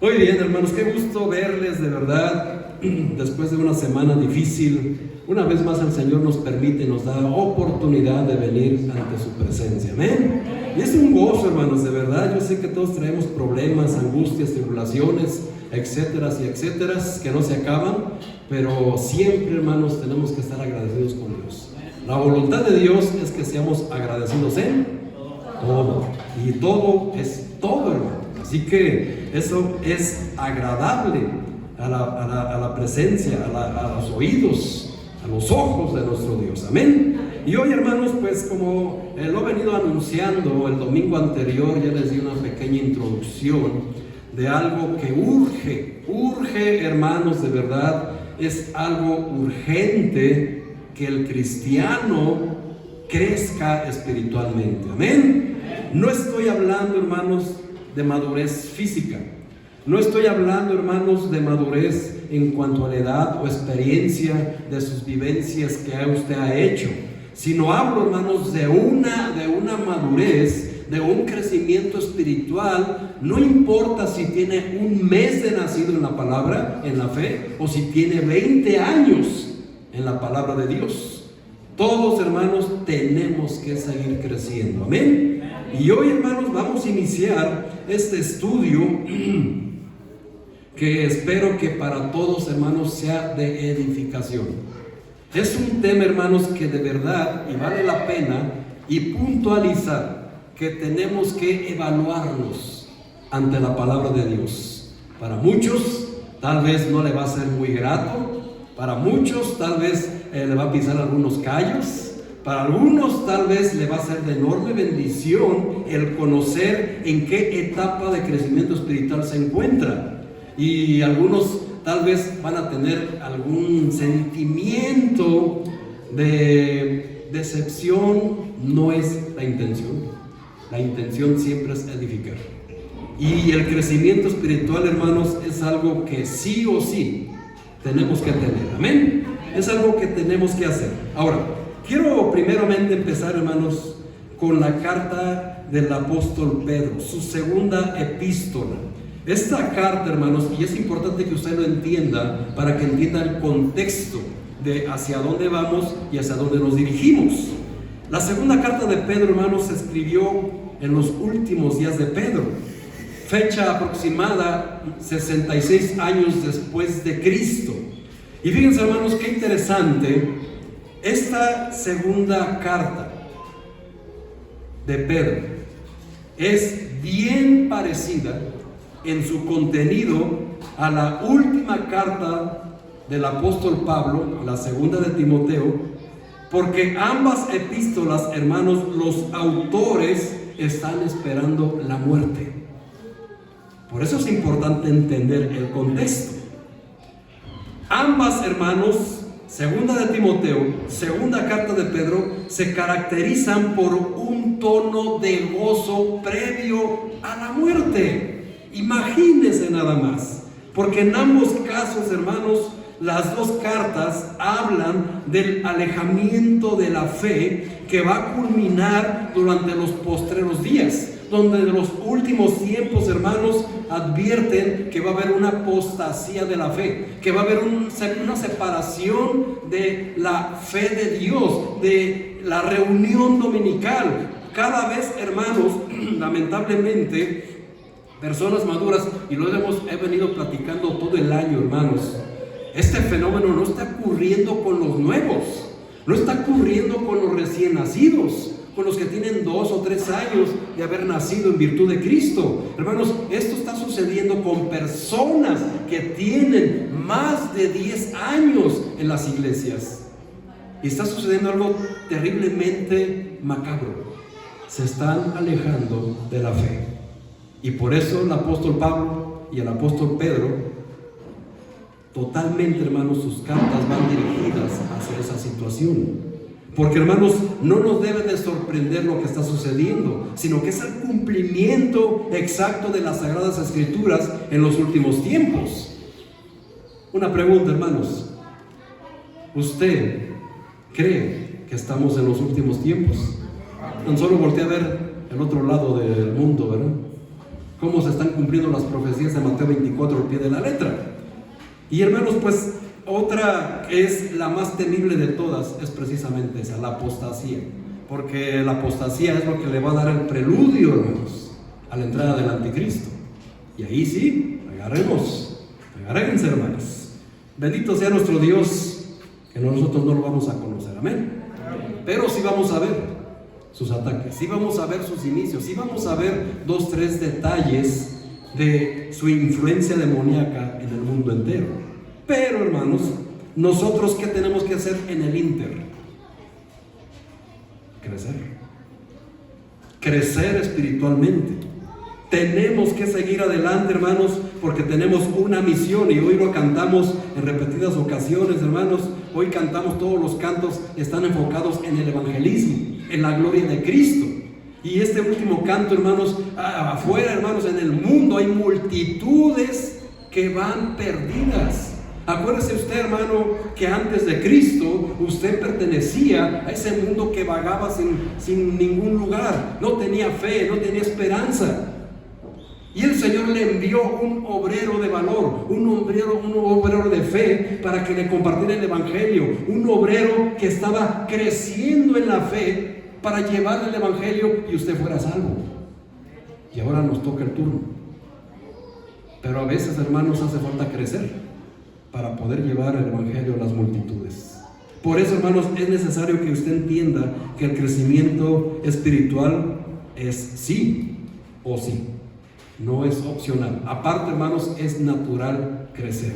Muy bien, hermanos, qué gusto verles de verdad después de una semana difícil. Una vez más el Señor nos permite, nos da oportunidad de venir ante su presencia. Amén. Y es un gozo, hermanos, de verdad. Yo sé que todos traemos problemas, angustias, tribulaciones, etcétera y etcétera, que no se acaban, pero siempre, hermanos, tenemos que estar agradecidos con Dios. La voluntad de Dios es que seamos agradecidos en todo. Y todo es todo, hermano. Así que eso es agradable a la presencia, a los oídos, a los ojos de nuestro Dios. Amén. Y hoy, hermanos, pues como lo he venido anunciando el domingo anterior, ya les di una pequeña introducción de algo que urge, hermanos, de verdad, es algo urgente que el cristiano crezca espiritualmente. Amén. No estoy hablando, hermanos, de madurez física. No estoy hablando, hermanos, de madurez en cuanto a la edad o experiencia de sus vivencias que usted ha hecho, sino hablo, hermanos, de una madurez, de un crecimiento espiritual. No importa si tiene un mes de nacido en la palabra, en la fe, o si tiene 20 años en la palabra de Dios. Todos, hermanos, tenemos que seguir creciendo. Amén. Y hoy, hermanos, vamos a iniciar este estudio que espero que para todos, hermanos, sea de edificación. Es un tema, hermanos, que de verdad, y vale la pena, y puntualizar, que tenemos que evaluarnos ante la palabra de Dios. Para muchos, tal vez no le va a ser muy grato. Para muchos, tal vez le va a pisar algunos callos. Para algunos tal vez le va a ser de enorme bendición el conocer en qué etapa de crecimiento espiritual se encuentra. Y algunos tal vez van a tener algún sentimiento de decepción. No es la intención. La intención siempre es edificar. Y el crecimiento espiritual, hermanos, es algo que sí o sí tenemos que tener. Amén. Es algo que tenemos que hacer. Ahora, quiero primeramente empezar, hermanos, con la carta del apóstol Pedro, su segunda epístola. Esta carta, hermanos, y es importante que usted lo entienda para que entienda el contexto de hacia dónde vamos y hacia dónde nos dirigimos. La segunda carta de Pedro, hermanos, se escribió en los últimos días de Pedro, fecha aproximada 66 años después de Cristo. Y fíjense, hermanos, qué interesante. Esta segunda carta de Pedro es bien parecida en su contenido a la última carta del apóstol Pablo, la segunda de Timoteo, porque ambas epístolas, hermanos, los autores están esperando la muerte. Por eso es importante entender el contexto. Ambas, hermanos, segunda de Timoteo, segunda carta de Pedro, se caracterizan por un tono de gozo previo a la muerte. Imagínense nada más, porque en ambos casos, hermanos, las dos cartas hablan del alejamiento de la fe que va a culminar durante los postreros días, donde en los últimos tiempos, hermanos, advierten que va a haber una apostasía de la fe, que va a haber una separación de la fe de Dios, de la reunión dominical. Cada vez, hermanos, lamentablemente, personas maduras, y lo he venido platicando todo el año, hermanos, este fenómeno no está ocurriendo con los nuevos, no está ocurriendo con los recién nacidos, con los que tienen 2 o 3 años de haber nacido en virtud de Cristo. Hermanos, esto está sucediendo con personas que tienen más de 10 años en las iglesias. Y está sucediendo algo terriblemente macabro. Se están alejando de la fe. Y por eso el apóstol Pablo y el apóstol Pedro, totalmente, hermanos, sus cartas van dirigidas hacia esa situación. Porque, hermanos, no nos debe de sorprender lo que está sucediendo, sino que es el cumplimiento exacto de las Sagradas Escrituras en los últimos tiempos. Una pregunta, hermanos. ¿Usted cree que estamos en los últimos tiempos? Tan solo voltea a ver el otro lado del mundo, ¿verdad? cómo se están cumpliendo las profecías de Mateo 24 al pie de la letra. Y hermanos, pues otra que es la más temible de todas es precisamente esa, la apostasía. Porque la apostasía es lo que le va a dar el preludio, hermanos, a la entrada del anticristo. Y ahí sí, agárrense, hermanos. Bendito sea nuestro Dios, que nosotros no lo vamos a conocer, amén. Pero sí vamos a ver sus ataques, sí vamos a ver sus inicios, sí vamos a ver 2, 3 detalles de su influencia demoníaca en el mundo entero. Pero hermanos, nosotros ¿qué tenemos que hacer en el ínter? Crecer espiritualmente. Tenemos que seguir adelante, hermanos, porque tenemos una misión, y hoy lo cantamos en repetidas ocasiones, hermanos. Hoy cantamos, todos los cantos están enfocados en el evangelismo, en la gloria de Cristo. Y este último canto, hermanos, afuera, hermanos, en el mundo hay multitudes que van perdidas. Acuérdese usted, hermano, que antes de Cristo usted pertenecía a ese mundo que vagaba sin ningún lugar, no tenía fe, no tenía esperanza. Y el Señor le envió un obrero de valor, un obrero de fe, para que le compartiera el evangelio, un obrero que estaba creciendo en la fe para llevarle el evangelio y usted fuera salvo. Y ahora nos toca el turno. Pero a veces, hermanos, hace falta crecer para poder llevar el evangelio a las multitudes. Por eso, hermanos, es necesario que usted entienda que el crecimiento espiritual es sí o sí, no es opcional. Aparte, hermanos, es natural crecer.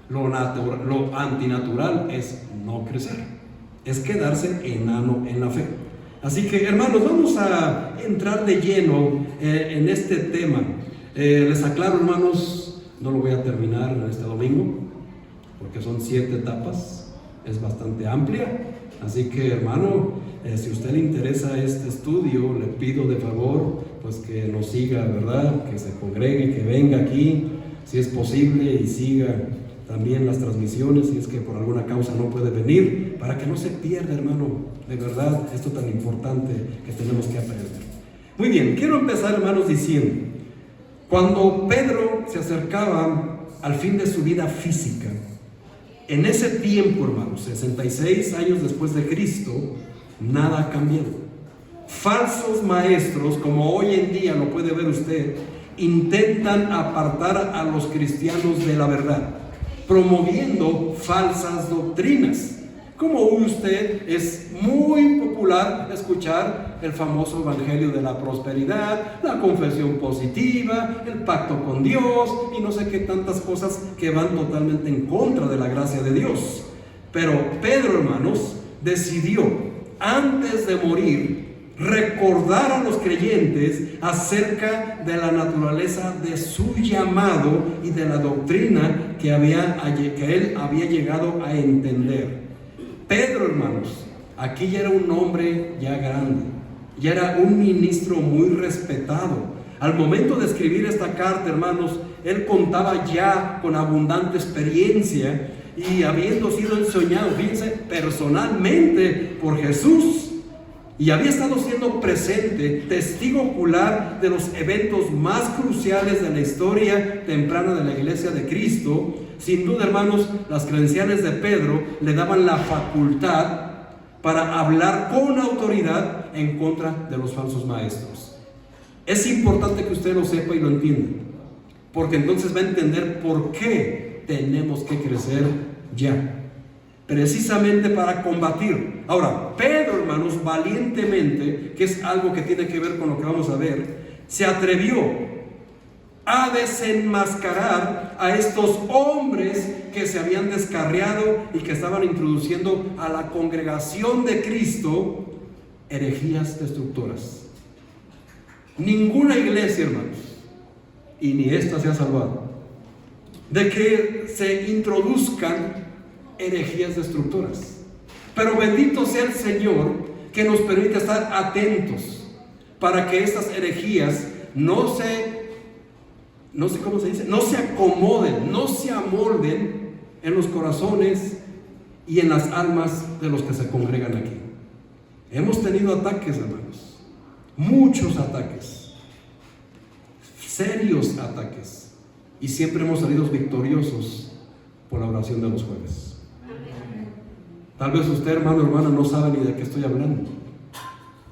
Lo antinatural es no crecer, es quedarse enano en la fe. Así que, hermanos, vamos a entrar de lleno en este tema. Les aclaro, hermanos, no lo voy a terminar en este domingo, porque son 7 etapas, es bastante amplia. Así que, hermano, si a usted le interesa este estudio, le pido de favor, pues que nos siga, ¿verdad? Que se congregue, que venga aquí, si es posible, y siga también las transmisiones, si es que por alguna causa no puede venir, para que no se pierda, hermano, de verdad, esto tan importante que tenemos que aprender. Muy bien, quiero empezar, hermanos, diciendo, cuando Pedro se acercaba al fin de su vida física, en ese tiempo, hermanos, 66 años después de Cristo, nada ha cambiado. Falsos maestros, como hoy en día lo puede ver usted, intentan apartar a los cristianos de la verdad, promoviendo falsas doctrinas. Como usted, es muy popular escuchar el famoso evangelio de la prosperidad, la confesión positiva, el pacto con Dios y no sé qué tantas cosas que van totalmente en contra de la gracia de Dios. Pero Pedro, hermanos, decidió antes de morir recordar a los creyentes acerca de la naturaleza de su llamado y de la doctrina que él había llegado a entender. Pedro, hermanos, aquí ya era un hombre ya grande, ya era un ministro muy respetado. Al momento de escribir esta carta, hermanos, él contaba ya con abundante experiencia y habiendo sido enseñado, fíjense, personalmente por Jesús, y había estado siendo presente, testigo ocular de los eventos más cruciales de la historia temprana de la iglesia de Cristo. Sin duda, hermanos, las credenciales de Pedro le daban la facultad para hablar con autoridad en contra de los falsos maestros. Es importante que usted lo sepa y lo entienda, porque entonces va a entender por qué tenemos que crecer ya, precisamente para combatir. Ahora, Pedro, hermanos, valientemente, que es algo que tiene que ver con lo que vamos a ver, se atrevió a desenmascarar a estos hombres que se habían descarriado y que estaban introduciendo a la congregación de Cristo herejías destructoras. Ninguna iglesia, hermanos, y ni esta se ha salvado de que se introduzcan herejías destructoras. Pero bendito sea el Señor que nos permite estar atentos para que estas herejías no se acomoden, no se amolden en los corazones y en las almas de los que se congregan aquí. Hemos tenido ataques, hermanos, muchos ataques. serios ataques. Y siempre hemos salido victoriosos por la oración de los jueves. Tal vez usted, hermano, hermana, no sabe ni de qué estoy hablando.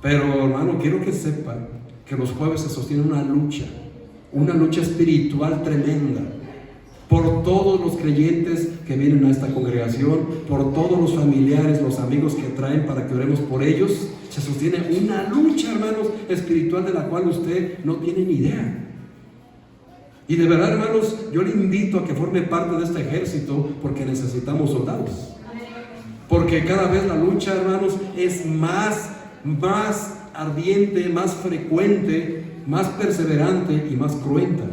Pero, hermano, quiero que sepa que los jueves se sostiene una lucha espiritual tremenda. Por todos los creyentes que vienen a esta congregación, por todos los familiares, los amigos que traen para que oremos por ellos, se sostiene una lucha, hermanos, espiritual de la cual usted no tiene ni idea. Y de verdad, hermanos, yo le invito a que forme parte de este ejército porque necesitamos soldados. Porque cada vez la lucha, hermanos, es más ardiente, más frecuente, más perseverante y más cruenta.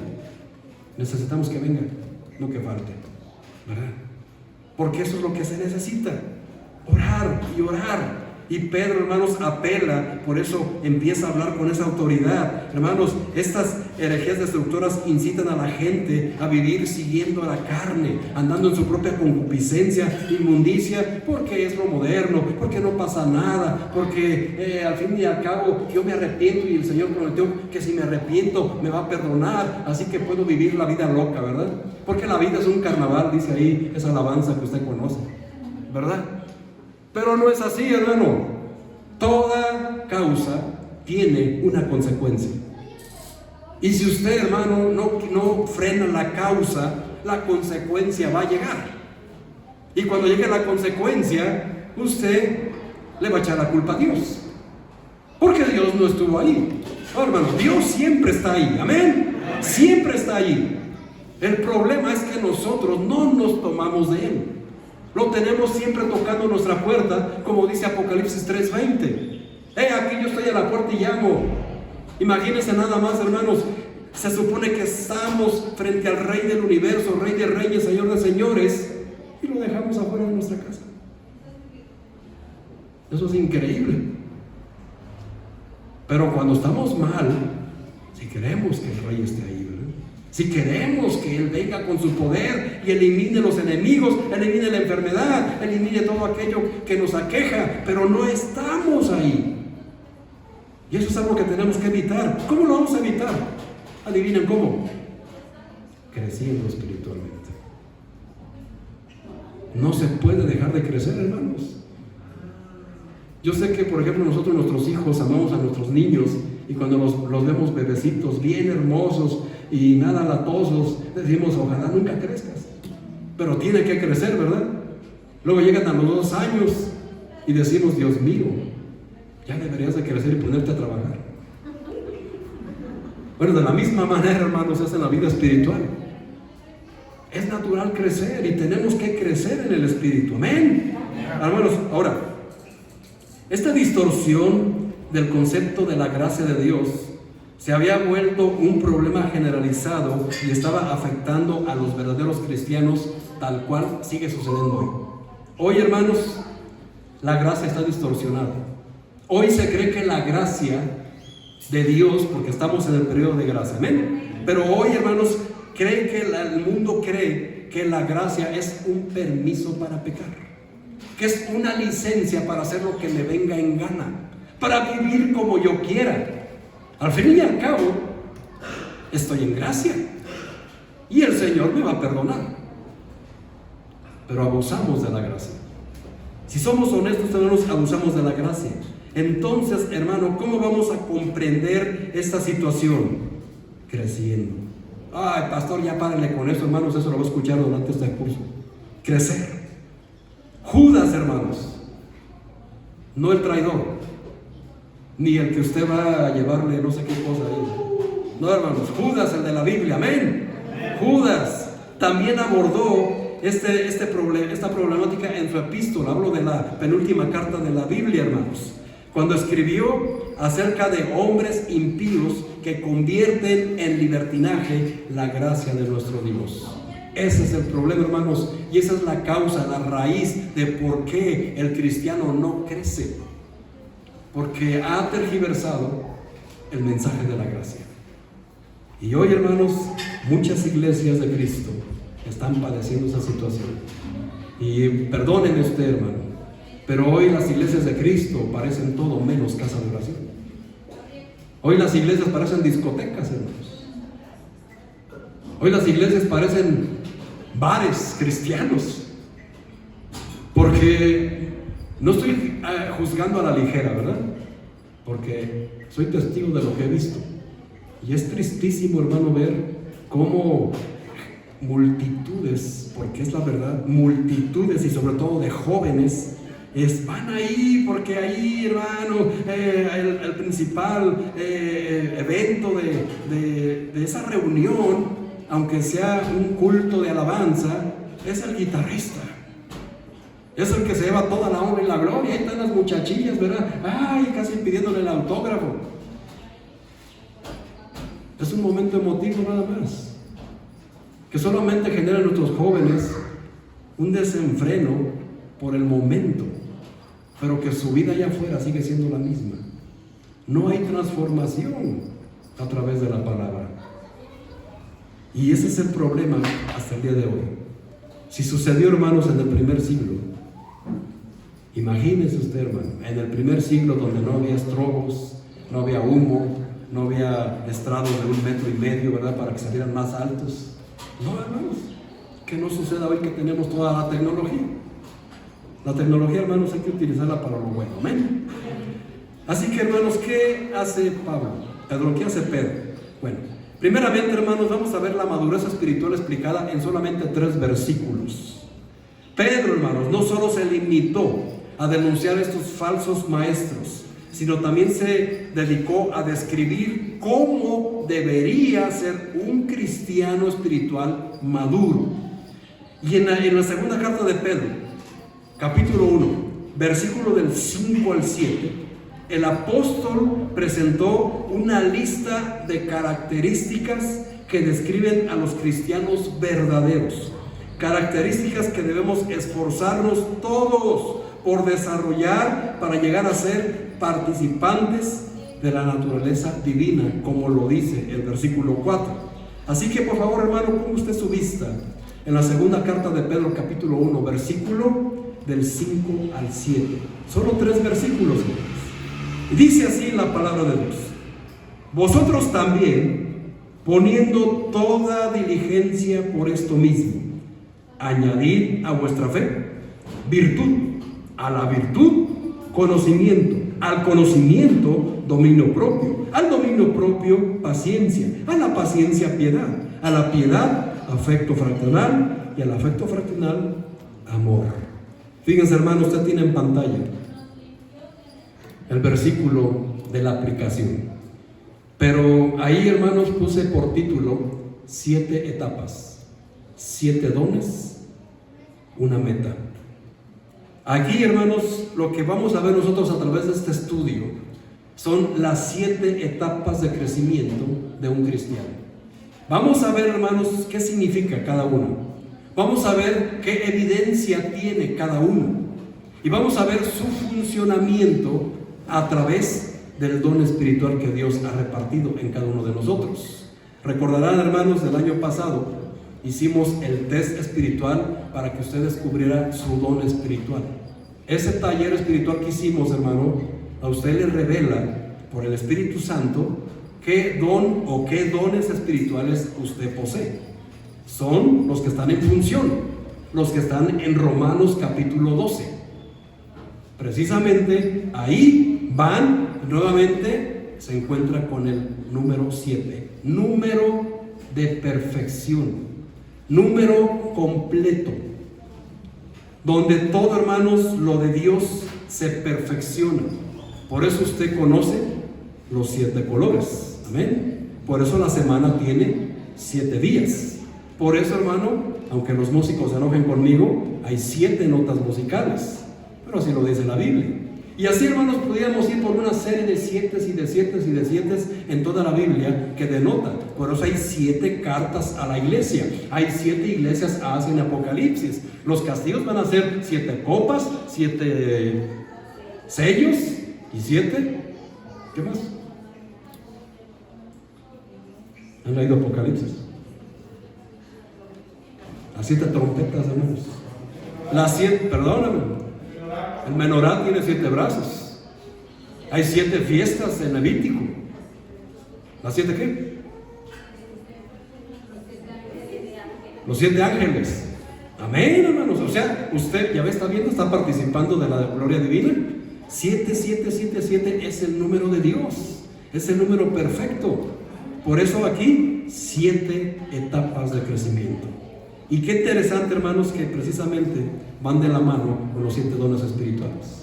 Necesitamos que venga, no que falte, ¿verdad? Porque eso es lo que se necesita, orar y orar. Y Pedro, hermanos, apela, por eso empieza a hablar con esa autoridad. Hermanos, estas herejías destructoras incitan a la gente a vivir siguiendo a la carne, andando en su propia concupiscencia, inmundicia, porque es lo moderno, porque no pasa nada, porque al fin y al cabo yo me arrepiento y el Señor prometió que si me arrepiento me va a perdonar, así que puedo vivir la vida loca, ¿verdad? Porque la vida es un carnaval, dice ahí esa alabanza que usted conoce, ¿verdad? Pero no es así, hermano. Toda causa tiene una consecuencia. Y si usted, hermano, no frena la causa, la consecuencia va a llegar. Y cuando llegue la consecuencia, usted le va a echar la culpa a Dios. Porque Dios no estuvo ahí. No, hermano, Dios siempre está ahí. Amén. Siempre está ahí. El problema es que nosotros no nos tomamos de Él. Lo tenemos siempre tocando nuestra puerta, como dice Apocalipsis 3:20. Aquí yo estoy a la puerta y llamo. Imagínense nada más, hermanos. Se supone que estamos frente al Rey del universo, Rey de reyes, Señor de señores, y lo dejamos afuera de nuestra casa. Eso es increíble. Pero cuando estamos mal, si queremos que el Rey esté ahí, ¿verdad? Si queremos que Él venga con su poder y elimine los enemigos, elimine la enfermedad, elimine todo aquello que nos aqueja, pero no estamos ahí. Y eso es algo que tenemos que evitar. ¿Cómo lo vamos a evitar? Adivinen cómo. Creciendo espiritualmente. No se puede dejar de crecer, hermanos. Yo sé que, por ejemplo, nosotros, nuestros hijos, amamos a nuestros niños, y cuando los vemos bebecitos bien hermosos y nada latosos, decimos, ojalá nunca crezcas. Pero tiene que crecer, ¿verdad? Luego llegan a los 2 años y decimos, Dios mío, ya deberías de crecer y ponerte a trabajar. Bueno, de la misma manera, hermanos, es en la vida espiritual. Es natural crecer y tenemos que crecer en el espíritu. Amén. Hermanos, ahora, esta distorsión del concepto de la gracia de Dios se había vuelto un problema generalizado y estaba afectando a los verdaderos cristianos, tal cual sigue sucediendo hoy. Hoy, hermanos, la gracia está distorsionada. Hoy se cree que la gracia de Dios, porque estamos en el periodo de gracia, amén. Pero hoy, hermanos, el mundo cree que la gracia es un permiso para pecar, que es una licencia para hacer lo que me venga en gana, para vivir como yo quiera. Al fin y al cabo, estoy en gracia y el Señor me va a perdonar. Pero abusamos de la gracia. Si somos honestos, hermanos, abusamos de la gracia. Entonces, hermano, ¿cómo vamos a comprender esta situación? Creciendo. Ay, pastor, ya párenle con eso, hermanos, eso lo voy a escuchar durante este curso. Crecer. Judas, hermanos, no el traidor, ni el que usted va a llevarle no sé qué cosa ahí. No, hermanos, Judas, el de la Biblia, amén. Judas también abordó esta problemática en su epístola. Hablo de la penúltima carta de la Biblia, hermanos, cuando escribió acerca de hombres impíos que convierten en libertinaje la gracia de nuestro Dios. Ese es el problema, hermanos, y esa es la causa, la raíz de por qué el cristiano no crece, porque ha tergiversado el mensaje de la gracia. Y hoy, hermanos, muchas iglesias de Cristo están padeciendo esa situación. Y perdónenme usted, hermano, pero hoy las iglesias de Cristo parecen todo menos casa de oración. Hoy las iglesias parecen discotecas, hermanos. Hoy las iglesias parecen bares cristianos, porque no estoy juzgando a la ligera, ¿verdad? Porque soy testigo de lo que he visto. Y es tristísimo, hermano, ver cómo multitudes, porque es la verdad, multitudes y sobre todo de jóvenes, van ahí porque ahí, hermano, el principal evento de esa reunión, aunque sea un culto de alabanza, es el guitarrista. Es el que se lleva toda la honra y la gloria. Ahí están las muchachillas, ¿verdad? Ay, casi pidiéndole el autógrafo. Es un momento emotivo nada más, que solamente genera en nuestros jóvenes un desenfreno por el momento, pero que su vida allá afuera sigue siendo la misma. No hay transformación a través de la palabra. Y ese es el problema hasta el día de hoy. Si sucedió, hermanos, en el primer siglo, imagínese usted, hermano, en el primer siglo, donde no había estrobos, no había humo, no había estrados de 1,5 metros, ¿verdad?, para que salieran más altos. No, hermanos, que no suceda hoy que tenemos toda la tecnología. La tecnología, hermanos, hay que utilizarla para lo bueno. Amén. Así que, hermanos, ¿qué hace Pedro? ¿Qué hace Pedro? Bueno, primeramente, hermanos, vamos a ver la madurez espiritual explicada en solamente 3 versículos. Pedro, hermanos, no solo se limitó a denunciar estos falsos maestros, sino también se dedicó a describir cómo debería ser un cristiano espiritual maduro. Y en la segunda carta de Pedro, capítulo 1, versículo del 5 al 7, el apóstol presentó una lista de características que describen a los cristianos verdaderos, características que debemos esforzarnos todos por desarrollar para llegar a ser participantes de la naturaleza divina, como lo dice el versículo 4. Así que, por favor, hermano, ponga usted su vista en la segunda carta de Pedro, capítulo 1, versículo del 5 al 7. Solo 3 versículos, hermanos. Dice así la palabra de Dios: vosotros también, poniendo toda diligencia por esto mismo, añadid a vuestra fe virtud, a la virtud conocimiento, al conocimiento dominio propio, al dominio propio paciencia, a la paciencia piedad, a la piedad afecto fraternal y al afecto fraternal amor. Fíjense, hermano, usted tiene en pantalla el versículo de la aplicación, pero ahí, hermanos, puse por título 7 etapas, 7 dones, una meta. Aquí, hermanos, lo que vamos a ver nosotros a través de este estudio son las 7 etapas de crecimiento de un cristiano. Vamos a ver, hermanos, qué significa cada uno. Vamos a ver qué evidencia tiene cada uno. Y vamos a ver su funcionamiento a través del don espiritual que Dios ha repartido en cada uno de nosotros. Recordarán, hermanos, del año pasado hicimos el test espiritual para que usted descubriera su don espiritual. Ese taller espiritual que hicimos, hermano, a usted le revela por el Espíritu Santo qué don o qué dones espirituales usted posee. Son los que están en función, los que están en Romanos capítulo 12. Precisamente ahí van, nuevamente se encuentra con el número 7, número de perfección, número completo, donde todo, hermanos, lo de Dios se perfecciona. Por eso usted conoce los 7 colores, amén. Por eso la semana tiene 7 días. Por eso, hermano, aunque los músicos se enojen conmigo, hay 7 notas musicales, pero así lo dice la Biblia. Y así, hermanos, podríamos ir por una serie de 7 y de 7 y de 7 en toda la Biblia que denota. Por eso hay 7 cartas a la iglesia. Hay 7 iglesias hacen Apocalipsis. Los castigos van a ser 7 copas, 7 sellos y 7. ¿Qué más? ¿Han leído Apocalipsis? Las 7 trompetas, hermanos. Las 7, perdóname. El menorá tiene 7 brazos. Hay 7 fiestas en Levítico. ¿Las 7 qué? Los 7 ángeles. Amén, hermanos. O sea, usted ya ve, está viendo, está participando de la gloria divina. 7, 7, 7, 7 es el número de Dios. Es el número perfecto. Por eso aquí, 7 etapas de crecimiento. Y qué interesante, hermanos, que precisamente van de la mano con los 7 dones espirituales.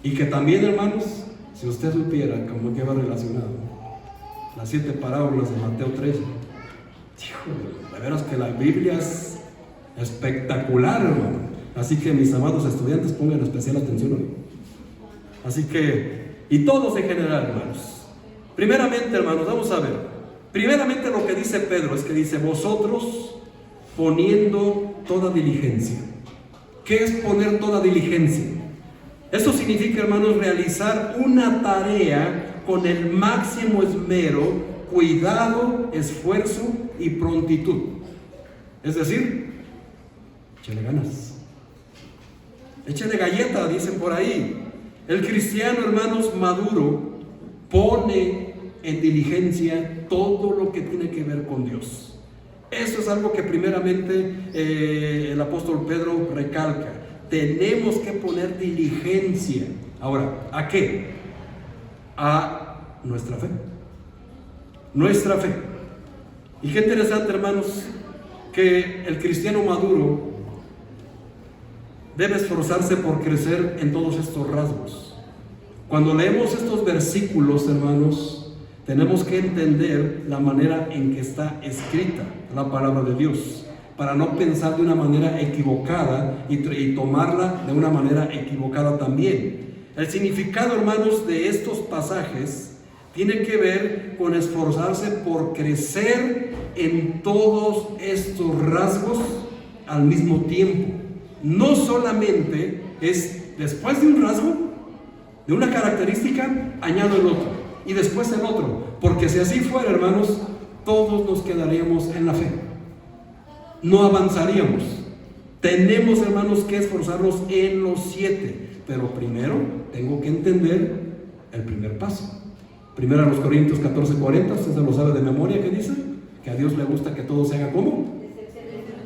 Y que también, hermanos, si usted supiera cómo que va relacionado, las 7 parábolas de Mateo 13, de veras que la Biblia es espectacular, hermano. Así que mis amados estudiantes, pongan especial atención hoy. Así que, y todos en general, hermanos. Primeramente, hermanos, vamos a ver. Primeramente lo que dice Pedro es que dice, vosotros poniendo toda diligencia. ¿Qué es poner toda diligencia? Eso significa, hermanos, realizar una tarea con el máximo esmero, cuidado, esfuerzo y prontitud. Es decir, échale ganas. Échale galleta, dicen por ahí. El cristiano, hermanos, maduro, pone en diligencia todo lo que tiene que ver con Dios. Eso es algo que primeramente el apóstol Pedro recalca. Tenemos que poner diligencia. Ahora, ¿a qué? A nuestra fe. Nuestra fe. Y qué interesante, hermanos, que el cristiano maduro debe esforzarse por crecer en todos estos rasgos. Cuando leemos estos versículos, hermanos, tenemos que entender la manera en que está escrita la palabra de Dios, para no pensar de una manera equivocada y tomarla de una manera equivocada también. El significado, hermanos, de estos pasajes tiene que ver con esforzarse por crecer en todos estos rasgos al mismo tiempo. No solamente es después de un rasgo, de una característica, añado el otro y después el otro, porque si así fuera, hermanos, todos nos quedaríamos en la fe, no avanzaríamos. Tenemos, hermanos, que esforzarnos en los 7, pero primero tengo que entender el primer paso. Primero a los Corintios 14:40, usted se lo sabe de memoria, que dice que a Dios le gusta que todo se haga como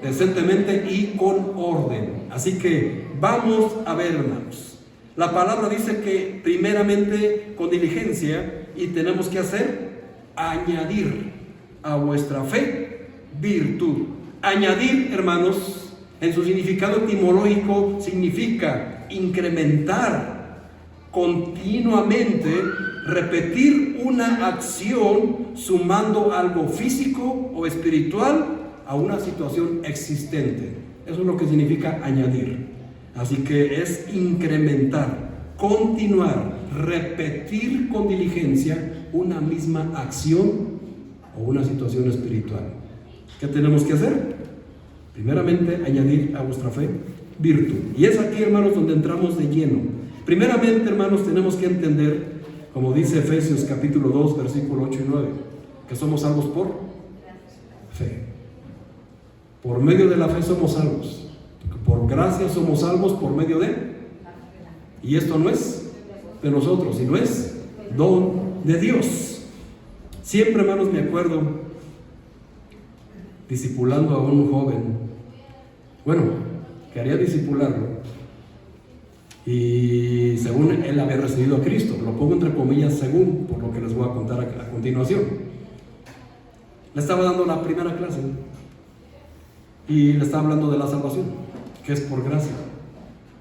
decentemente y con orden. Así que vamos a ver, hermanos. La palabra dice que primeramente con diligencia, y tenemos que hacer añadir a vuestra fe virtud. Añadir, hermanos, en su significado etimológico significa incrementar continuamente, repetir una acción sumando algo físico o espiritual a una situación existente. Eso es lo que significa añadir. Así que es incrementar, continuar, repetir con diligencia una misma acción o una situación espiritual. ¿Qué tenemos que hacer? Primeramente, añadir a vuestra fe virtud. Y es aquí, hermanos, donde entramos de lleno. Primeramente, hermanos, tenemos que entender, como dice Efesios capítulo 2, versículo 8 y 9, que somos salvos por fe. Por medio de la fe somos salvos. Por gracia somos salvos por medio de. Y esto no es de nosotros, sino es don de Dios. Siempre, hermanos, me acuerdo discipulando a un joven. Bueno, quería discipularlo. Y según él había recibido a Cristo, lo pongo entre comillas según, por lo que les voy a contar a continuación. Le estaba dando la primera clase y le estaba hablando de la salvación, que es por gracia,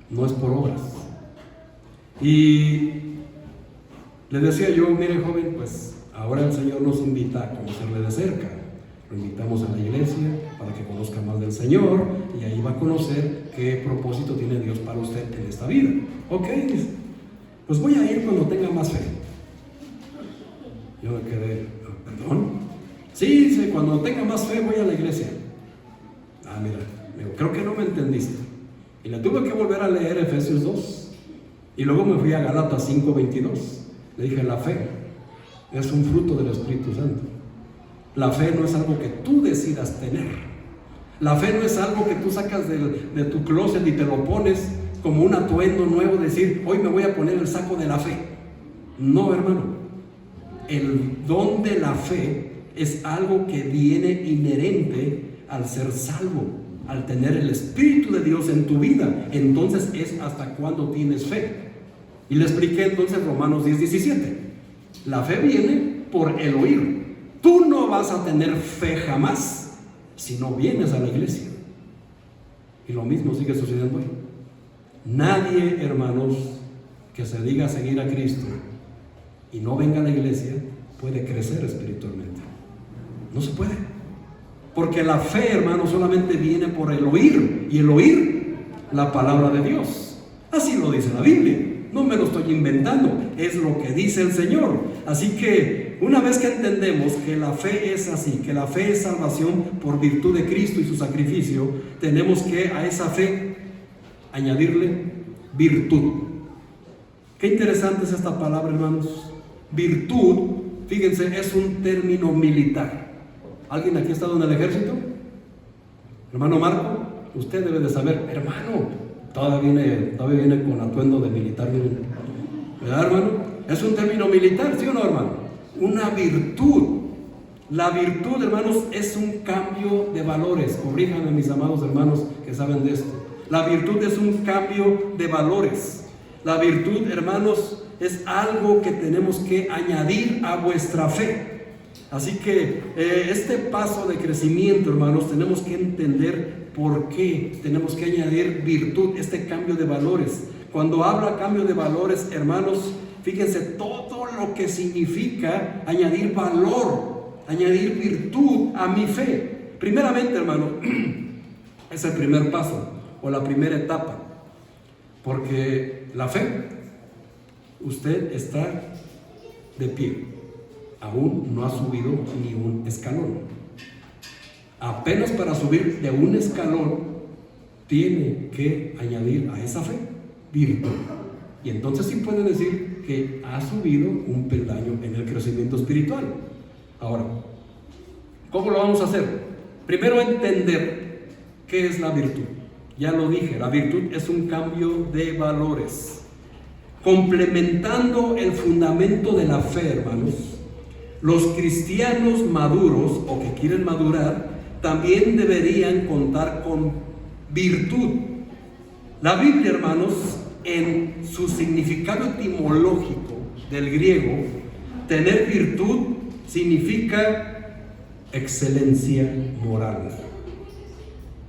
no es por obras. Y le decía yo, mire joven, pues ahora el Señor nos invita a conocerle de cerca. Lo invitamos a la iglesia para que conozca más del Señor y ahí va a conocer qué propósito tiene Dios para usted en esta vida. Ok, dice, pues voy a ir cuando tenga más fe. Yo me quedé, ¿perdón? Sí, dice, cuando tenga más fe voy a la iglesia. Ah, mira, digo, creo que no me entendiste. Y le tuve que volver a leer Efesios 2. Y luego me fui a Gálatas 5:22. Le dije, la fe es un fruto del Espíritu Santo. La fe no es algo que tú decidas tener. La fe no es algo que tú sacas de tu closet y te lo pones como un atuendo nuevo, decir, hoy me voy a poner el saco de la fe. No, hermano. El don de la fe es algo que viene inherente al ser salvo, al tener el Espíritu de Dios en tu vida. Entonces es hasta cuando tienes fe. Y le expliqué entonces Romanos 10:17. La fe viene por el oír. Tú no vas a tener fe jamás si no vienes a la iglesia. Y lo mismo sigue sucediendo hoy. Nadie, hermanos, que se diga seguir a Cristo y no venga a la iglesia puede crecer espiritualmente. No se puede. Porque la fe, hermanos, solamente viene por el oír. Y el oír la palabra de Dios. Así lo dice la Biblia. No me lo estoy inventando, es lo que dice el Señor. Así que una vez que entendemos que la fe es así, que la fe es salvación por virtud de Cristo y su sacrificio, tenemos que a esa fe añadirle virtud. Qué interesante es esta palabra, hermanos. Virtud, fíjense, es un término militar. ¿Alguien aquí ha estado en el ejército? Hermano Marco, usted debe de saber, hermano. Todavía viene con atuendo de militar, ¿verdad, hermano? Es un término militar, ¿sí o no, hermano? Una virtud. La virtud, hermanos, es un cambio de valores. Corríjanme, mis amados hermanos que saben de esto. La virtud es un cambio de valores. La virtud, hermanos, es algo que tenemos que añadir a vuestra fe. Así que este paso de crecimiento, hermanos, tenemos que entender por qué tenemos que añadir virtud, este cambio de valores. Cuando habla cambio de valores, hermanos, fíjense todo lo que significa añadir valor, añadir virtud a mi fe. Primeramente, hermano, es el primer paso o la primera etapa, porque la fe, usted está de pie, aún no ha subido ni un escalón. Apenas para subir de un escalón tiene que añadir a esa fe virtud. Y entonces sí puede decir que ha subido un peldaño en el crecimiento espiritual. Ahora, ¿cómo lo vamos a hacer? Primero entender qué es la virtud. Ya lo dije, la virtud es un cambio de valores. Complementando el fundamento de la fe, hermanos, los cristianos maduros o que quieren madurar también deberían contar con virtud. La Biblia, hermanos, en su significado etimológico del griego, tener virtud significa excelencia moral.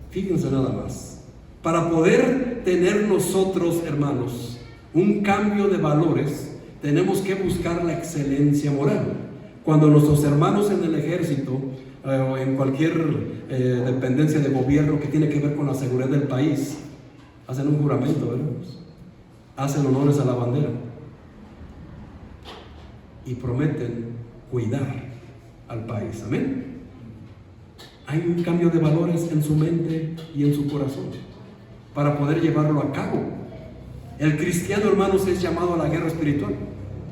Fíjense nada más. Para poder tener nosotros, hermanos, un cambio de valores, tenemos que buscar la excelencia moral. Cuando nuestros hermanos en el ejército o en cualquier dependencia de gobierno que tiene que ver con la seguridad del país, hacen un juramento, ¿verdad? Hacen honores a la bandera y prometen cuidar al país. Amén. Hay un cambio de valores en su mente y en su corazón para poder llevarlo a cabo. El cristiano, hermanos, es llamado a la guerra espiritual,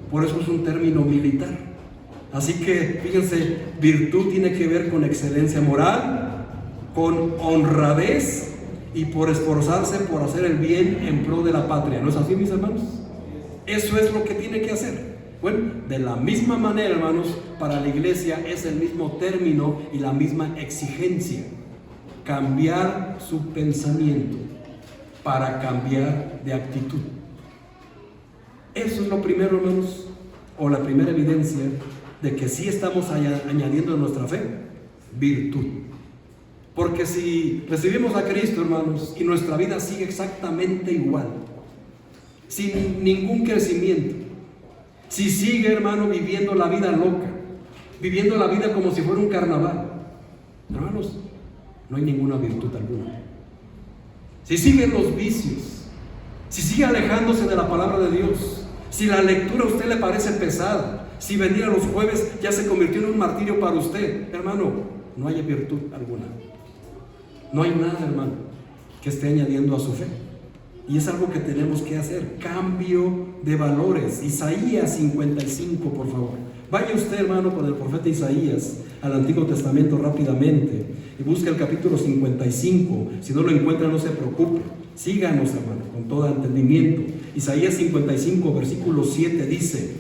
por eso es un término militar. Así que, fíjense, virtud tiene que ver con excelencia moral, con honradez y por esforzarse por hacer el bien en pro de la patria. ¿No es así, mis hermanos? Eso es lo que tiene que hacer. Bueno, de la misma manera, hermanos, para la iglesia es el mismo término y la misma exigencia. Cambiar su pensamiento para cambiar de actitud. Eso es lo primero, hermanos, o la primera evidencia de que sí estamos añadiendo a nuestra fe virtud. Porque si recibimos a Cristo, hermanos, y nuestra vida sigue exactamente igual, sin ningún crecimiento, si sigue, hermano, viviendo la vida loca, viviendo la vida como si fuera un carnaval, hermanos, no hay ninguna virtud alguna. Si siguen los vicios, si sigue alejándose de la palabra de Dios, si la lectura a usted le parece pesada, si venir a los jueves ya se convirtió en un martirio para usted, hermano, no hay virtud alguna. No hay nada, hermano, que esté añadiendo a su fe. Y es algo que tenemos que hacer, cambio de valores. Isaías 55, por favor. Vaya usted, hermano, con el profeta Isaías al Antiguo Testamento rápidamente y busque el capítulo 55. Si no lo encuentra, no se preocupe. Síganos, hermano, con todo entendimiento. Isaías 55, versículo 7 dice: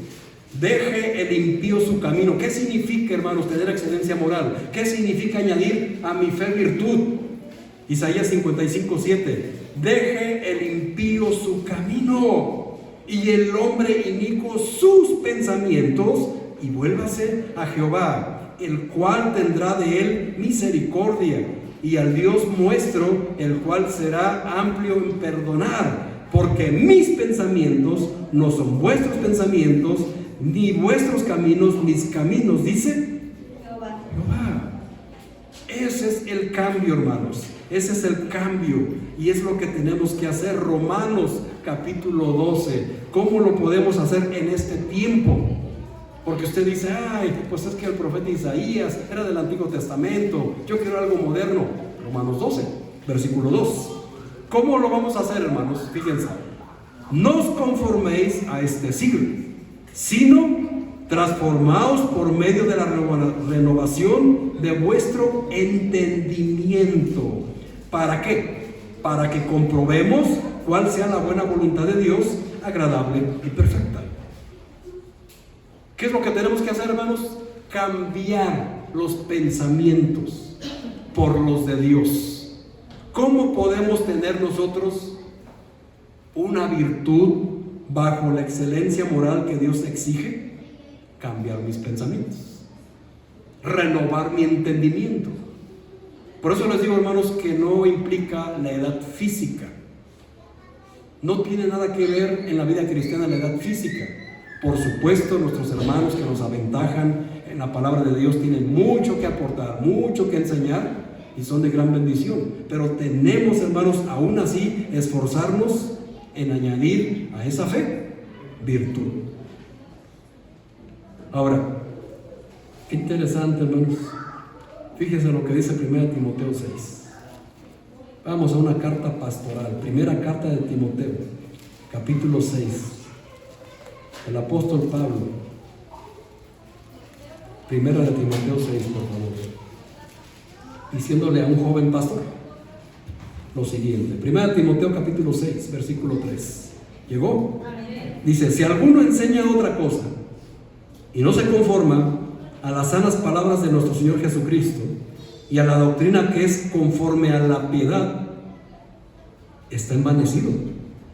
Deje el impío su camino. ¿Qué significa, hermanos, tener excelencia moral? ¿Qué significa añadir a mi fe virtud? Isaías 55:7. Deje el impío su camino y el hombre inicuo sus pensamientos, y vuélvase a Jehová, el cual tendrá de él misericordia, y al Dios nuestro, el cual será amplio en perdonar, porque mis pensamientos no son vuestros pensamientos, ni vuestros caminos mis caminos, dice Jehová. Ese es el cambio, hermanos. Ese es el cambio, y es lo que tenemos que hacer. Romanos capítulo 12. ¿Cómo lo podemos hacer en este tiempo? Porque usted dice, ay, pues es que el profeta Isaías era del Antiguo Testamento, yo quiero algo moderno. Romanos 12, versículo 2. ¿Cómo lo vamos a hacer, hermanos? Fíjense. No os conforméis a este siglo, sino transformaos por medio de la renovación de vuestro entendimiento. ¿Para qué? Para que comprobemos cuál sea la buena voluntad de Dios, agradable y perfecta. ¿Qué es lo que tenemos que hacer, hermanos? Cambiar los pensamientos por los de Dios. ¿Cómo podemos tener nosotros una virtud bajo la excelencia moral que Dios exige? Cambiar mis pensamientos, renovar mi entendimiento. Por eso les digo, hermanos, que no implica la edad física. No tiene nada que ver en la vida cristiana la edad física. Por supuesto, nuestros hermanos que nos aventajan en la palabra de Dios tienen mucho que aportar, mucho que enseñar, y son de gran bendición. Pero tenemos, hermanos, aún así esforzarnos en añadir a esa fe virtud. Ahora, qué interesante, hermanos. Fíjense lo que dice 1 Timoteo 6. Vamos a una carta pastoral, primera carta de Timoteo, capítulo 6. El apóstol Pablo, primera de Timoteo 6, por favor, diciéndole a un joven pastor lo siguiente. Primera de Timoteo capítulo 6, versículo 3. ¿Llegó? Dice, si alguno enseña otra cosa y no se conforma a las sanas palabras de nuestro Señor Jesucristo y a la doctrina que es conforme a la piedad, está envanecido,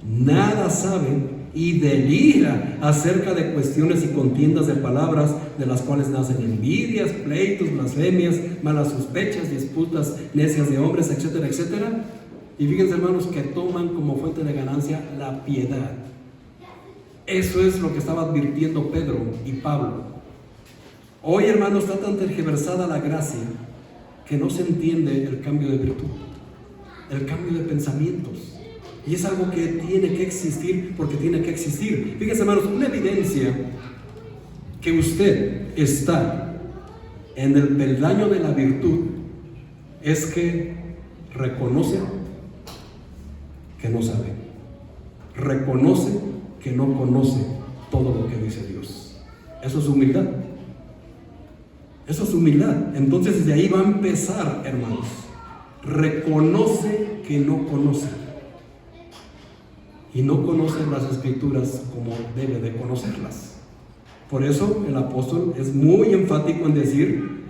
nada sabe y delira acerca de cuestiones y contiendas de palabras, de las cuales nacen envidias, pleitos, blasfemias, malas sospechas, disputas necias de hombres, etcétera, etcétera. Y fíjense, hermanos, que toman como fuente de ganancia la piedad. Eso es lo que estaba advirtiendo Pedro y Pablo. Hoy, hermanos, está tan tergiversada la gracia que no se entiende el cambio de virtud, el cambio de pensamientos. Y es algo que tiene que existir porque tiene que existir. Fíjense, hermanos, una evidencia que usted está en el peldaño de la virtud es que reconoce que no sabe, reconoce que no conoce todo lo que dice Dios. Eso es humildad. Eso es humildad. Entonces desde ahí va a empezar, hermanos. Reconoce que no conoce. Y no conoce las escrituras como debe de conocerlas. Por eso el apóstol es muy enfático en decir,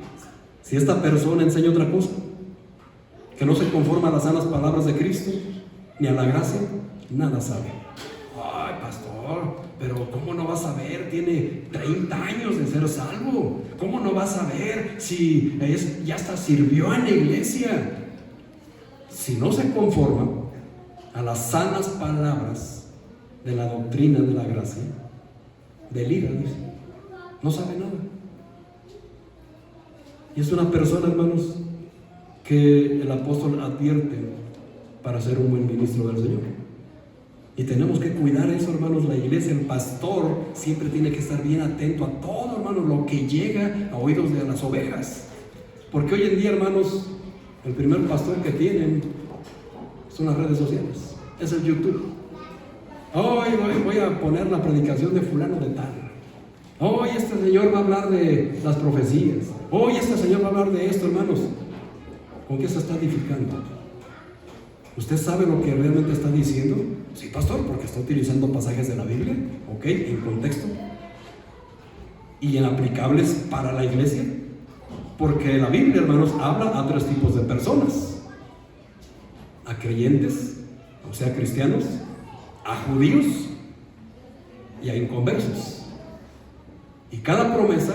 si esta persona enseña otra cosa, que no se conforma a las sanas palabras de Cristo, ni a la gracia, nada sabe. Ay, pastor, pero ¿cómo no va a saber? Tiene 30 años de ser salvo. ¿Cómo no va a saber si ya hasta sirvió en la iglesia? Si no se conforma a las sanas palabras de la doctrina de la gracia, delira, dice, no sabe nada. Y es una persona, hermanos, que el apóstol advierte para ser un buen ministro del Señor. Y tenemos que cuidar eso, hermanos. La iglesia, el pastor siempre tiene que estar bien atento a todo, hermanos, lo que llega a oídos de las ovejas. Porque hoy en día, hermanos, el primer pastor que tienen son las redes sociales, es el YouTube. Hoy voy a poner la predicación de fulano de tal. Hoy este señor va a hablar de las profecías. Hoy este señor va a hablar de esto, hermanos. ¿Con qué se está edificando? ¿Usted sabe lo que realmente está diciendo? Sí, pastor, porque está utilizando pasajes de la Biblia, ok, en contexto. y inaplicables para la iglesia. Porque la Biblia, hermanos, habla a tres tipos de personas: a creyentes, o sea, cristianos, a judíos y a inconversos. Y cada promesa,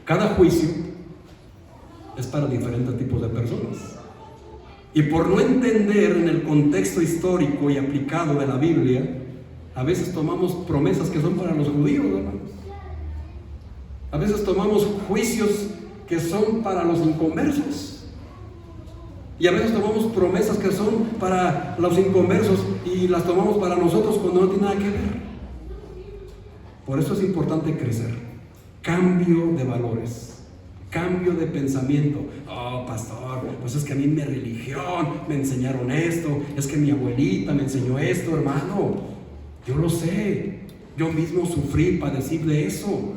cada juicio es para diferentes tipos de personas. Y por no entender en el contexto histórico y aplicado de la Biblia, a veces tomamos promesas que son para los judíos, hermanos. A veces tomamos juicios que son para los inconversos. Y a veces tomamos promesas que son para los inconversos y las tomamos para nosotros cuando no tiene nada que ver. Por eso es importante crecer. Cambio de valores, cambio de pensamiento. Oh, pastor, pues es que a mí mi religión me enseñaron esto, es que mi abuelita me enseñó esto, hermano. Yo lo sé, yo mismo sufrí, padecí de eso.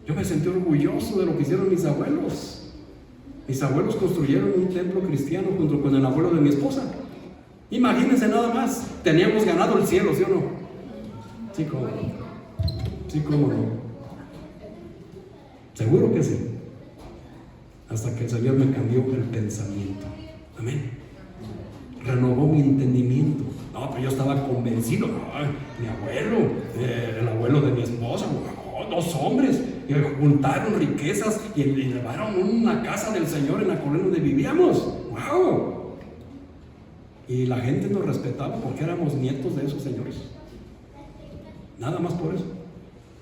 Yo me sentí orgulloso de lo que hicieron mis abuelos. Mis abuelos construyeron un templo cristiano junto con el abuelo de mi esposa. Imagínense nada más, teníamos ganado el cielo, ¿sí o no? Sí, cómo no. Sí, cómo no. Seguro que sí. Hasta que el Señor me cambió el pensamiento. Amén. Renovó mi entendimiento. No, pero yo estaba convencido. No, mi abuelo, el abuelo de mi esposa, dos hombres juntaron riquezas y elevaron una casa del Señor en la colonia donde vivíamos. ¡Wow! Y la gente nos respetaba porque éramos nietos de esos señores. Nada más por eso.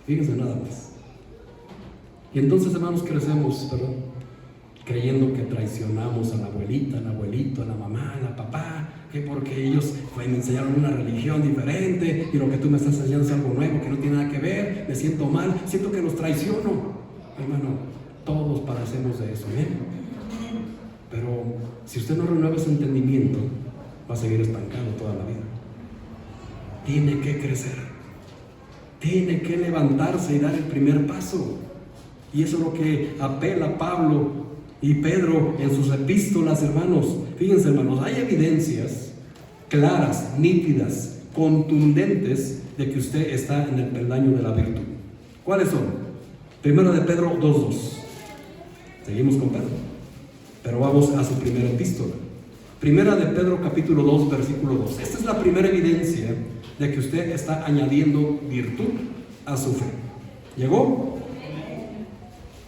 Fíjense, nada más. Y entonces, hermanos, crecemos, ¿verdad?, creyendo que traicionamos a la abuelita, al abuelito, a la mamá, a la papá, que porque ellos me enseñaron una religión diferente y lo que tú me estás enseñando es algo nuevo que no tiene nada que ver, me siento mal, siento que los traiciono. Hermano, todos padecemos de eso, ¿eh? Pero si usted no renueva ese entendimiento, va a seguir estancado toda la vida. Tiene que crecer, tiene que levantarse y dar el primer paso. Y eso es lo que apela Pablo y Pedro en sus epístolas, hermanos. Fíjense, hermanos, hay evidencias claras, nítidas, contundentes de que usted está en el peldaño de la virtud. ¿Cuáles son? Primera de Pedro 2:2. Seguimos con Pedro, pero vamos a su primera epístola. Primera de Pedro capítulo 2, versículo 2. Esta es la primera evidencia de que usted está añadiendo virtud a su fe. ¿Llegó?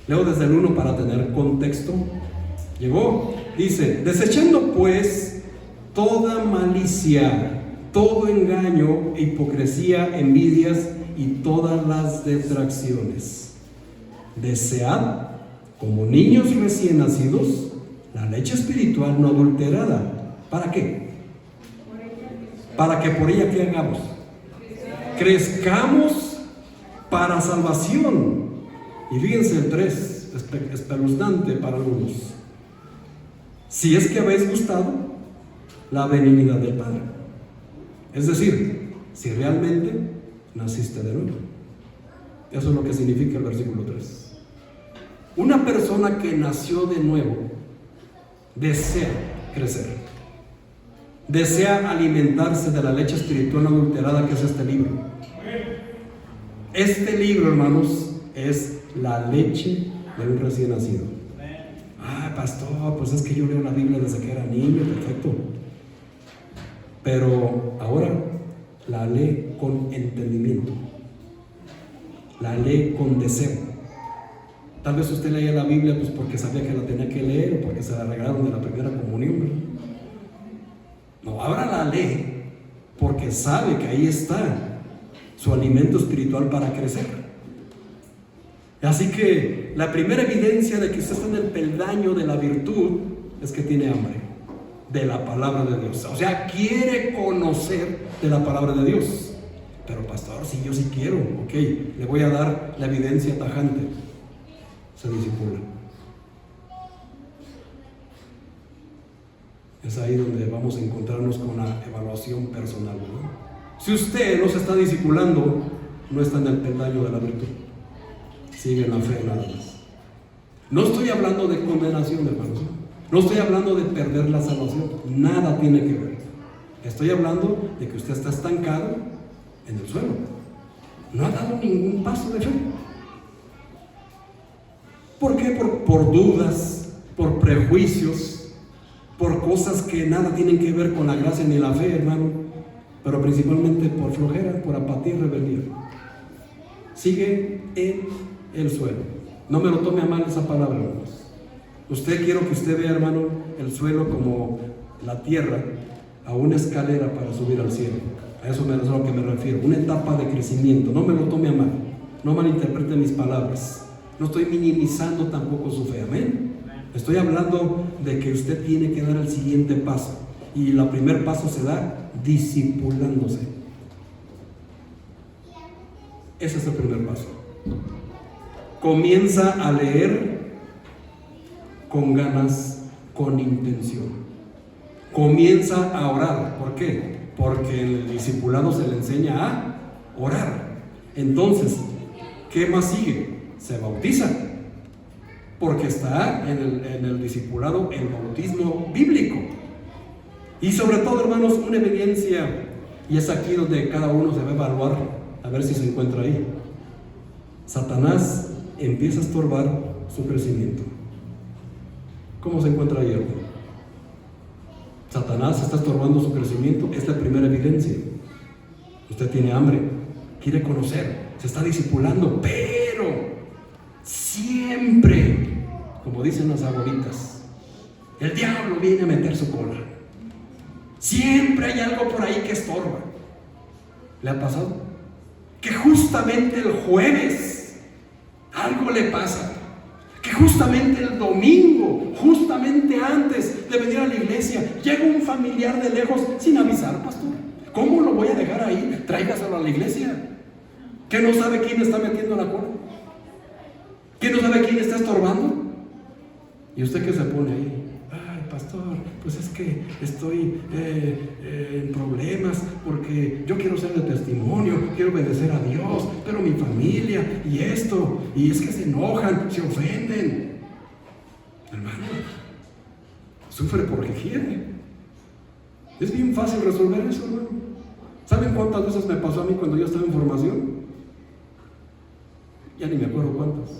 Leo desde el 1 para tener contexto. Llegó, dice: desechando pues toda malicia, todo engaño, hipocresía, envidias y todas las detracciones. Desead, como niños recién nacidos, la leche espiritual no adulterada. ¿Para qué? Para que por ella, ¿qué hagamos? Crezcamos para salvación. Y fíjense el 3, espeluznante para algunos. Si es que habéis gustado la benignidad del Padre. Es decir, si realmente naciste de nuevo. Eso es lo que significa el versículo 3. Una persona que nació de nuevo desea crecer, desea alimentarse de la leche espiritual adulterada que es este libro. Este libro, hermanos, es la leche de un recién nacido. Ah, pastor, pues es que yo leo la Biblia desde que era niño, perfecto. Pero ahora la lee con entendimiento, la lee con deseo. Tal vez usted leía la Biblia pues porque sabía que la tenía que leer o porque se la regalaron de la primera comunión. No, ahora la lee porque sabe que ahí está su alimento espiritual para crecer. Así que la primera evidencia de que usted está en el peldaño de la virtud es que tiene hambre de la palabra de Dios. O sea, quiere conocer de la palabra de Dios. Pero pastor, si yo sí quiero, ok, le voy a dar la evidencia tajante. Se disipula. Es ahí donde vamos a encontrarnos con la evaluación personal, ¿no? Si usted no se está discipulando, no está en el peldaño de la virtud. Sigue en la fe nada más. No estoy hablando de condenación, hermanos. No estoy hablando de perder la salvación. Nada tiene que ver. Estoy hablando de que usted está estancado en el suelo. no ha dado ningún paso de fe. ¿Por qué? Por dudas, por prejuicios, por cosas que nada tienen que ver con la gracia ni la fe, hermano, pero principalmente por flojera, por apatía y rebeldía. Sigue en el suelo. No me lo tome a mal esa palabra, hermanos. Quiero que usted vea, hermano, el suelo como la tierra a una escalera para subir al cielo. A eso es a lo que me refiero, una etapa de crecimiento. No me lo tome a mal, no malinterprete mis palabras. No estoy minimizando tampoco su fe, amén. Estoy hablando de que usted tiene que dar el siguiente paso. Y el primer paso se da discipulándose. Ese es el primer paso. Comienza a leer con ganas, con intención. Comienza a orar. ¿Por qué? Porque en el discipulado se le enseña a orar. Entonces, ¿qué más sigue? Se bautiza. Porque está en el discipulado el bautismo bíblico. Y sobre todo, hermanos, una evidencia, y es aquí donde cada uno se va a evaluar, a ver si se encuentra ahí. Satanás empieza a estorbar su crecimiento. ¿Cómo se encuentra ahí, hermano? Satanás está estorbando su crecimiento, es la primera evidencia. Usted tiene hambre, quiere conocer, se está discipulando, pero siempre, como dicen las abuelitas, el diablo viene a meter su cola. Siempre hay algo por ahí que estorba. ¿Le ha pasado? Que justamente el jueves algo le pasa. Que justamente el domingo, justamente antes de venir a la iglesia, llega un familiar de lejos sin avisar, pastor. ¿Cómo lo voy a dejar ahí? Tráigaselo a la iglesia. ¿Que no sabe quién está metiendo la cola? ¿Que no sabe quién está estorbando? ¿Y usted qué se pone ahí? Ay, pastor, pues es que estoy en problemas porque yo quiero ser de testimonio, quiero obedecer a Dios, pero mi familia y esto, y es que se enojan, se ofenden. Hermano, sufre porque quiere. Es bien fácil resolver eso, hermano. ¿Saben cuántas veces me pasó a mí cuando yo estaba en formación? Ya ni me acuerdo cuántas,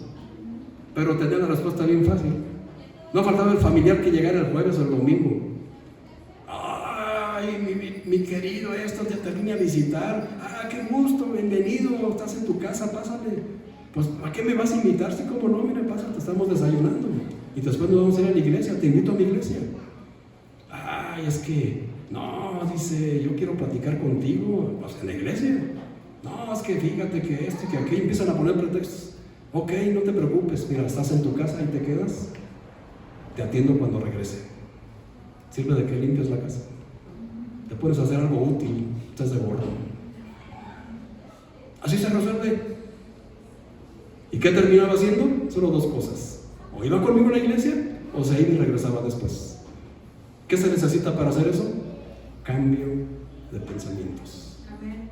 pero tenía la respuesta bien fácil. No faltaba el familiar que llegara el jueves o el domingo. Ay, mi querido, esto ya te vine a visitar. Ah, qué gusto, bienvenido, estás en tu casa, pásale. Pues, ¿a qué me vas a invitar? Sí, cómo no, mira, pásate, estamos desayunando. Y después nos vamos a ir a la iglesia, te invito a mi iglesia. Ay, es que, no, dice, yo quiero platicar contigo, pues en la iglesia. No, es que fíjate que esto y que aquí empiezan a poner pretextos. Ok, no te preocupes, mira, estás en tu casa y te quedas. Te atiendo cuando regrese. Sirve de que limpies la casa. Te pones a hacer algo útil, estás de bordo. Así se resuelve. ¿Y qué terminaba haciendo? Solo dos cosas. O iba conmigo a la iglesia, o se iba y regresaba después. ¿Qué se necesita para hacer eso? Cambio de pensamientos. Amén.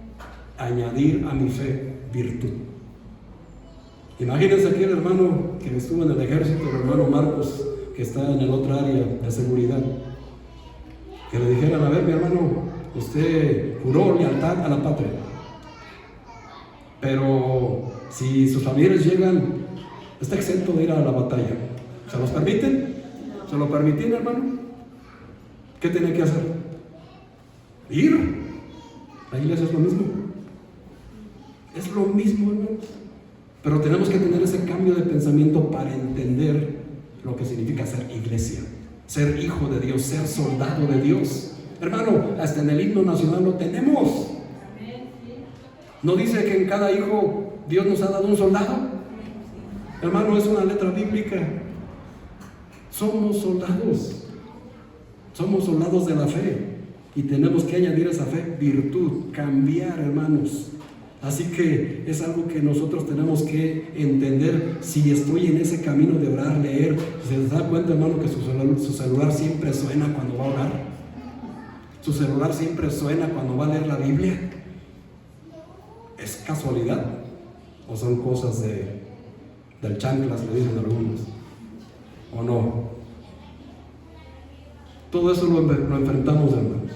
Añadir a mi fe virtud. Imagínense aquí el hermano que estuvo en el ejército, el hermano Marcos, que está en el otro área de seguridad, que le dijeran, a ver, mi hermano, usted juró lealtad a la patria, pero si sus familiares llegan, está exento de ir a la batalla. ¿Se los permiten? ¿Se lo permitían, hermano? ¿Qué tiene que hacer? Ir. La iglesia es lo mismo. Es lo mismo, hermano. Pero tenemos que tener ese cambio de pensamiento para entender lo que significa ser iglesia, ser hijo de Dios, ser soldado de Dios. Hermano, hasta en el himno nacional lo tenemos. ¿No dice que en cada hijo Dios nos ha dado un soldado? Hermano, es una letra bíblica. Somos soldados de la fe, y tenemos que añadir a esa fe virtud, cambiar, hermanos. Así que es algo que nosotros tenemos que entender. Si estoy en ese camino de orar, leer, ¿se da cuenta, hermano, que su celular siempre suena cuando va a orar? ¿Su celular siempre suena cuando va a leer la Biblia? ¿Es casualidad? ¿O son cosas del chanclas, le dicen algunos? ¿O no? Todo eso lo enfrentamos, hermanos.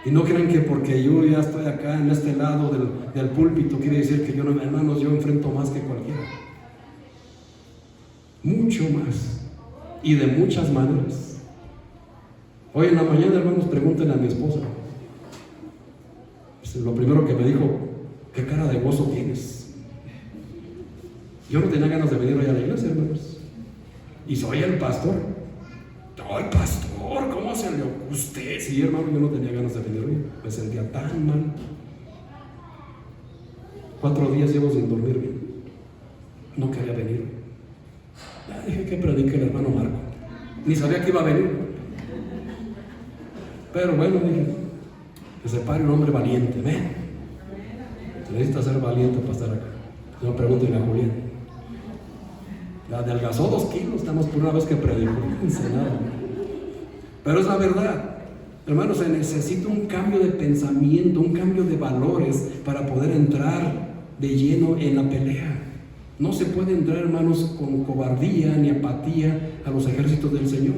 Y no crean que porque yo ya estoy acá en este lado del púlpito quiere decir que yo no, hermanos, yo enfrento más que cualquiera. Mucho más. Y de muchas maneras. Hoy en la mañana, hermanos, pregúntenle a mi esposa. Lo primero que me dijo, ¿qué cara de gozo tienes? Yo no tenía ganas de venir hoy a la iglesia, hermanos. Y soy el pastor. ¡Ay, pastor! ¿Cómo se le ocurre usted? Sí, hermano, yo no tenía ganas de venir hoy. Me sentía tan mal. 4 días llevo sin dormir bien. No quería venir. Ya dije que predique el hermano Marco. Ni sabía que iba a venir. Pero bueno, dije, que se pare un hombre valiente. Ven. Se necesita ser valiente para estar acá. No pregúntenle a Julián. La adelgazó 2 kilos, estamos por una vez que predicó. Pero es la verdad. Hermanos, se necesita un cambio de pensamiento, un cambio de valores para poder entrar de lleno en la pelea. No se puede entrar, hermanos, con cobardía ni apatía a los ejércitos del Señor.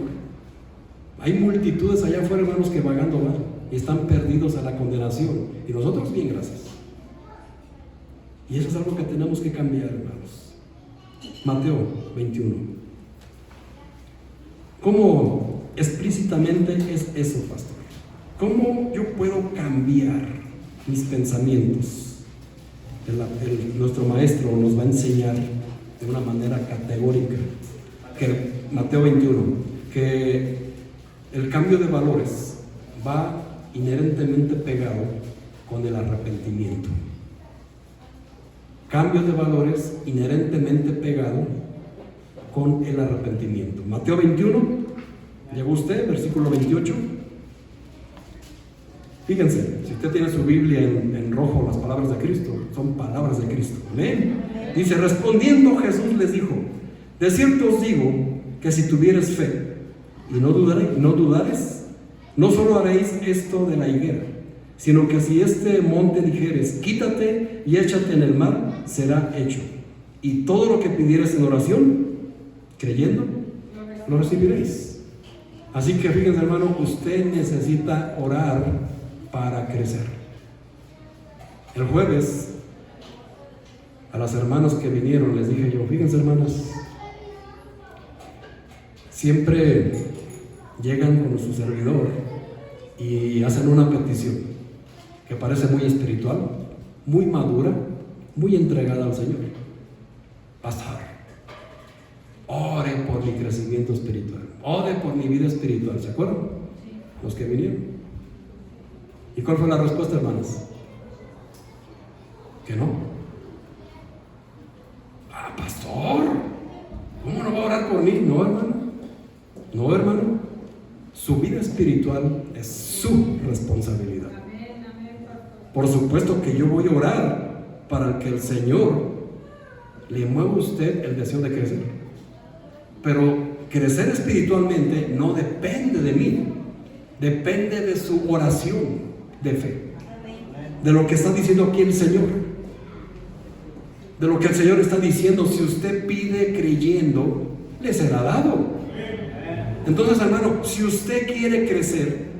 Hay multitudes allá afuera, hermanos, que vagando van y están perdidos a la condenación. Y nosotros bien, gracias. Y eso es algo que tenemos que cambiar, hermanos. Mateo 21. ¿Cómo explícitamente es eso, pastor? ¿Cómo yo puedo cambiar mis pensamientos? Nuestro maestro nos va a enseñar de una manera categórica que Mateo 21, que el cambio de valores va inherentemente pegado con el arrepentimiento. Cambio de valores inherentemente pegado con el arrepentimiento. Mateo 21, llegó usted, versículo 28. Fíjense, si usted tiene su Biblia en rojo, las palabras de Cristo, son palabras de Cristo. Amén. Dice, respondiendo Jesús les dijo, de cierto os digo que si tuvieres fe y no dudares, no solo haréis esto de la higuera, sino que si este monte dijeres, quítate y échate en el mar, será hecho. Y todo lo que pidieres en oración, creyendo, lo recibiréis. Así que fíjense, hermano, usted necesita orar para crecer. El jueves, a las hermanas que vinieron, les dije yo, fíjense, hermanas, siempre llegan con su servidor y hacen una petición que parece muy espiritual, muy madura, muy entregada al Señor. Pastor, ore por mi crecimiento espiritual, ore por mi vida espiritual. ¿Se acuerdan? Los que vinieron. ¿Y cuál fue la respuesta, hermanas? Que no. Ah, pastor, ¿cómo no va a orar por mí? No, hermano. No, hermano. Su vida espiritual es su responsabilidad. Por supuesto que yo voy a orar para que el Señor le mueva a usted el deseo de crecer. Pero crecer espiritualmente no depende de mí, depende de su oración de fe, de lo que está diciendo aquí el Señor, de lo que el Señor está diciendo. Si usted pide creyendo, le será dado. Entonces, hermano, si usted quiere crecer,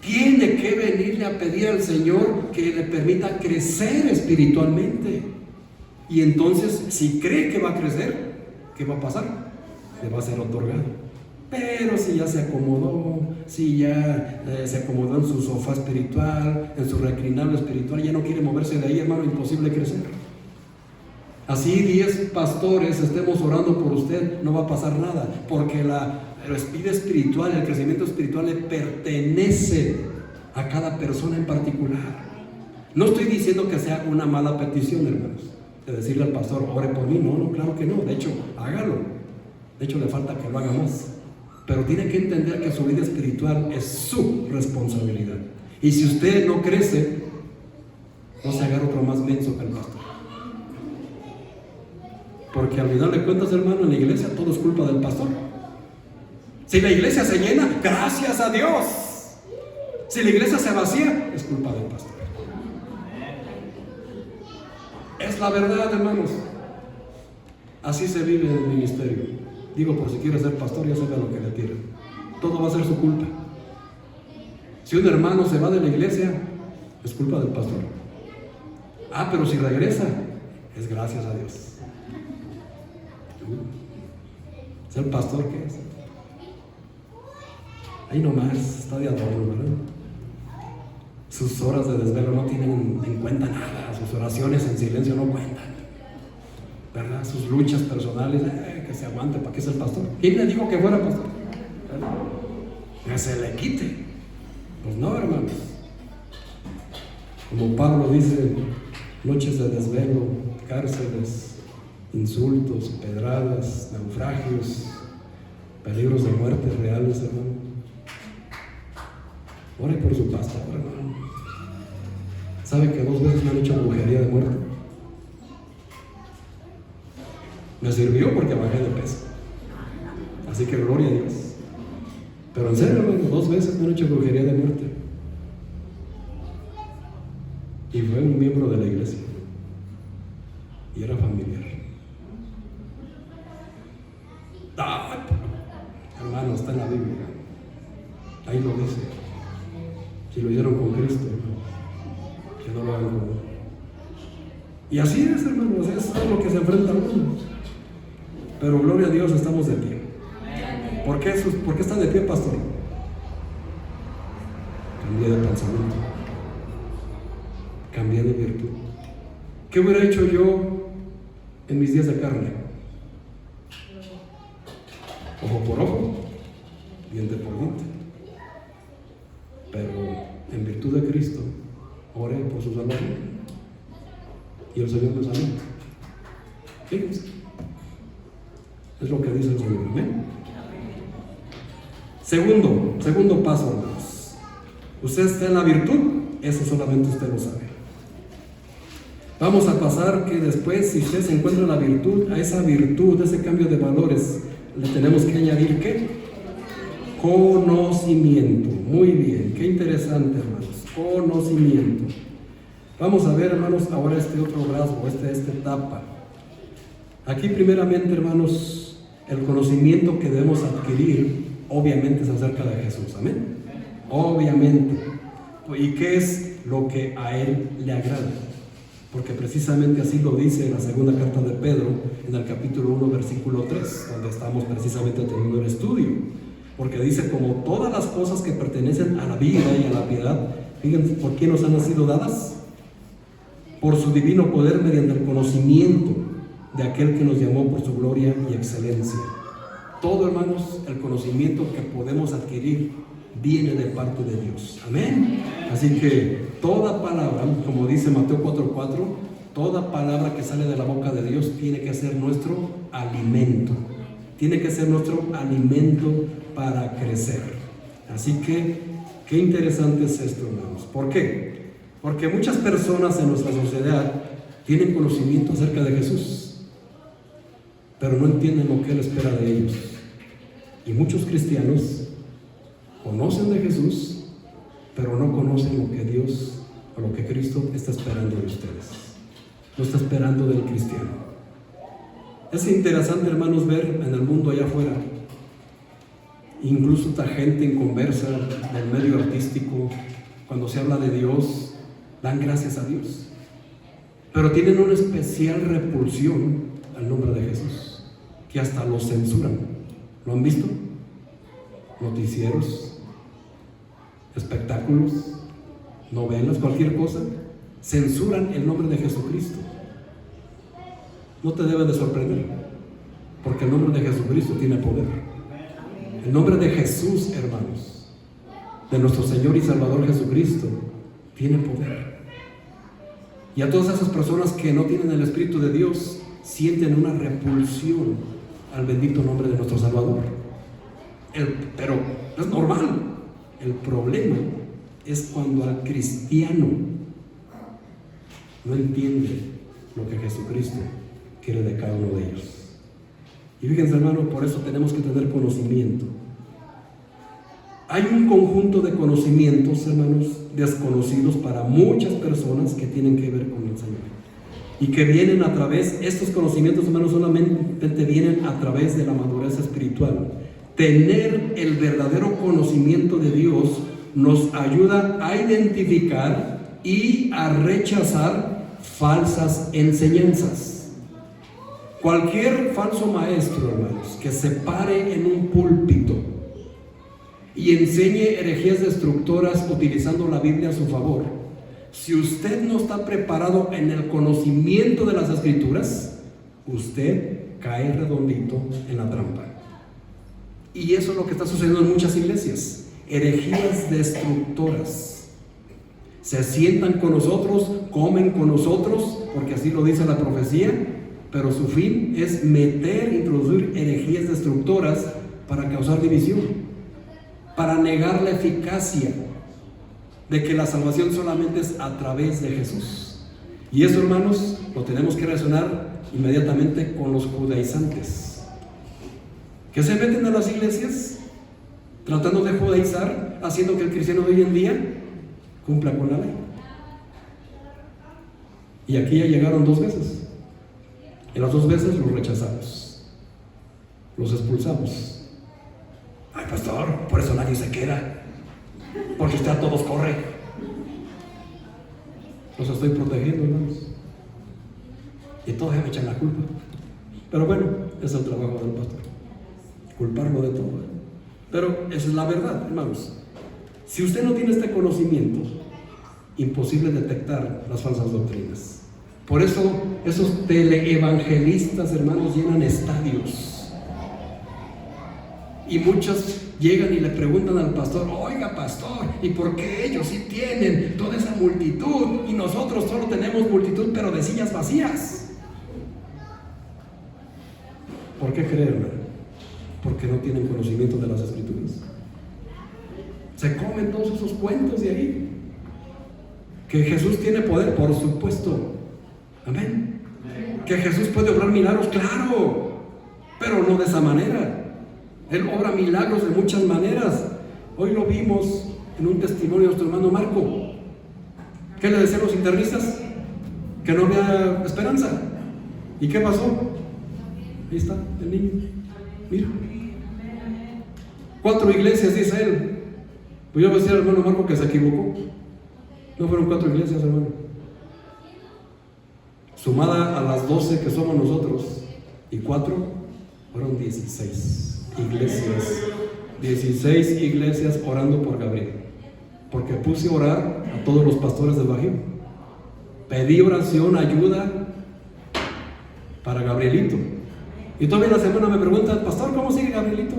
tiene que venirle a pedir al Señor que le permita crecer espiritualmente. Y entonces, si cree que va a crecer, ¿qué va a pasar? Le va a ser otorgado. Pero si ya se acomodó, si ya se acomodó en su sofá espiritual, en su reclinable espiritual, ya no quiere moverse de ahí, hermano, imposible crecer. Así 10 pastores estemos orando por usted, no va a pasar nada, porque el espíritu espiritual, el crecimiento espiritual le pertenece a cada persona en particular. No estoy diciendo que sea una mala petición, hermanos, de decirle al pastor, ore por mí. No, claro que no. De hecho, hágalo. De hecho, le falta que lo haga más. Pero tiene que entender que su vida espiritual es su responsabilidad. Y si usted no crece, no se haga otro más menso que el pastor. Porque al final de cuentas, hermano, en la iglesia todo es culpa del pastor. Si la iglesia se llena, gracias a Dios. Si la iglesia se vacía, es culpa del pastor. Es la verdad, hermanos. Así se vive en el ministerio. Digo, por si quiere ser pastor, ya sabe lo que le tiran. Todo va a ser su culpa. Si un hermano se va de la iglesia, es culpa del pastor. Pero si regresa, es gracias a Dios. ¿Es el pastor qué es? Ahí nomás, está de adorno, ¿verdad? Sus horas de desvelo no tienen en cuenta nada, sus oraciones en silencio no cuentan, ¿verdad? Sus luchas personales, que se aguante, ¿para qué es el pastor? ¿Quién le dijo que fuera pastor? ¿Verdad? Que se le quite. Pues no, hermanos. Como Pablo dice, noches de desvelo, cárceles, insultos, pedradas, naufragios, peligros de muerte reales, hermano. Ore por su pastor, hermano. ¿Sabe que 2 veces me han hecho brujería de muerte? Me sirvió porque bajé de peso. Así que gloria a Dios. Pero en serio, hermano, 2 veces me han hecho brujería de muerte. Y fue un miembro de la iglesia. Y era familiar. Hermano, está en la Biblia. Ahí lo dice. Si lo hicieron con Cristo, que no lo hagan con él. Y así es, hermanos, es todo lo que se enfrenta a uno. Pero gloria a Dios, estamos de pie. ¿Por qué están de pie, pastor? Cambié de pensamiento, cambié de virtud. ¿Qué hubiera hecho yo en mis días de carne? Ojo por ojo, diente por diente. Pero en virtud de Cristo, oré por su salvación y el Señor me sanó. Fíjense, es lo que dice el Señor. ¿Amén? Segundo paso, hermanos. Usted está en la virtud, eso solamente usted lo sabe. Vamos a pasar que después, si usted se encuentra en la virtud, a esa virtud, a ese cambio de valores, le tenemos que añadir ¿qué? Conocimiento. Muy bien, qué interesante, hermanos. Conocimiento. Vamos a ver, hermanos, ahora este otro rasgo, esta etapa. Aquí primeramente, hermanos, el conocimiento que debemos adquirir, obviamente es acerca de Jesús. Amén. Obviamente. ¿Y qué es lo que a Él le agrada? Porque precisamente así lo dice en la segunda carta de Pedro, en el capítulo 1, versículo 3, donde estamos precisamente teniendo el estudio. Porque dice, como todas las cosas que pertenecen a la vida y a la piedad, fíjense, ¿por quién nos han sido dadas? Por su divino poder, mediante el conocimiento de aquel que nos llamó por su gloria y excelencia. Todo, hermanos, el conocimiento que podemos adquirir viene de parte de Dios. Amén. Así que toda palabra, como dice Mateo 4:4, toda palabra que sale de la boca de Dios tiene que ser nuestro alimento. Tiene que ser nuestro alimento para crecer. Así que, qué interesante es esto, hermanos. ¿Por qué? Porque muchas personas en nuestra sociedad tienen conocimiento acerca de Jesús, pero no entienden lo que Él espera de ellos. Y muchos cristianos conocen de Jesús, pero no conocen lo que Dios o lo que Cristo está esperando de ustedes. No está esperando del cristiano. Es interesante, hermanos, ver en el mundo allá afuera, incluso esta gente en conversa del medio artístico, cuando se habla de Dios, dan gracias a Dios, pero tienen una especial repulsión al nombre de Jesús, que hasta lo censuran. ¿Lo han visto? Noticieros, espectáculos, novelas, cualquier cosa, censuran el nombre de Jesucristo. No te debe de sorprender, porque el nombre de Jesucristo tiene poder. El nombre de Jesús, hermanos, de nuestro Señor y Salvador Jesucristo, tiene poder. Y a todas esas personas que no tienen el Espíritu de Dios, sienten una repulsión al bendito nombre de nuestro Salvador. Pero es normal. El problema es cuando al cristiano no entiende lo que Jesucristo quiere de cada uno de ellos. Y fíjense, hermano, por eso tenemos que tener conocimiento. Hay un conjunto de conocimientos, hermanos, desconocidos para muchas personas que tienen que ver con el Señor. Y que vienen a través, estos conocimientos, hermanos, solamente vienen a través de la madurez espiritual. Tener el verdadero conocimiento de Dios nos ayuda a identificar y a rechazar falsas enseñanzas. Cualquier falso maestro, hermanos, que se pare en un púlpito y enseñe herejías destructoras utilizando la Biblia a su favor, si usted no está preparado en el conocimiento de las Escrituras, usted cae redondito en la trampa. Y eso es lo que está sucediendo en muchas iglesias. Herejías destructoras. Se sientan con nosotros, comen con nosotros, porque así lo dice la profecía, pero su fin es introducir herejías destructoras para causar división, para negar la eficacia de que la salvación solamente es a través de Jesús. Y eso, hermanos, lo tenemos que relacionar inmediatamente con los judaizantes, que se meten a las iglesias tratando de judaizar, haciendo que el cristiano de hoy en día cumpla con la ley. Y aquí ya llegaron 2 veces. En las 2 veces los rechazamos, los expulsamos. Ay, pastor, por eso nadie se queda, porque usted a todos corre. Los estoy protegiendo, hermanos, y todos me echan la culpa. Pero bueno, es el trabajo del pastor, culparlo de todo. Pero esa es la verdad, hermanos. Si usted no tiene este conocimiento, imposible detectar las falsas doctrinas. Por eso esos teleevangelistas, hermanos, llenan estadios. Y muchos llegan y le preguntan al pastor: oiga, pastor, ¿y por qué ellos sí tienen toda esa multitud y nosotros solo tenemos multitud pero de sillas vacías? ¿Por qué creen, hermano? Porque no tienen conocimiento de las Escrituras. Se comen todos esos cuentos de ahí. Que Jesús tiene poder, por supuesto. Amén. Que Jesús puede obrar milagros, claro, pero no de esa manera. Él obra milagros de muchas maneras. Hoy lo vimos en un testimonio de nuestro hermano Marco. ¿Qué le decían los internistas? Que no había esperanza. ¿Y qué pasó? Ahí está el niño. Mira. 4 iglesias, dice él. Pues yo voy a decir al hermano Marco que se equivocó. No fueron 4 iglesias, hermano. Sumada a las 12 que somos nosotros, y 4 fueron 16 iglesias. 16 iglesias orando por Gabriel. Porque puse a orar a todos los pastores del Bajío. Pedí oración, ayuda para Gabrielito. Y todavía la semana me preguntan: pastor, ¿cómo sigue Gabrielito?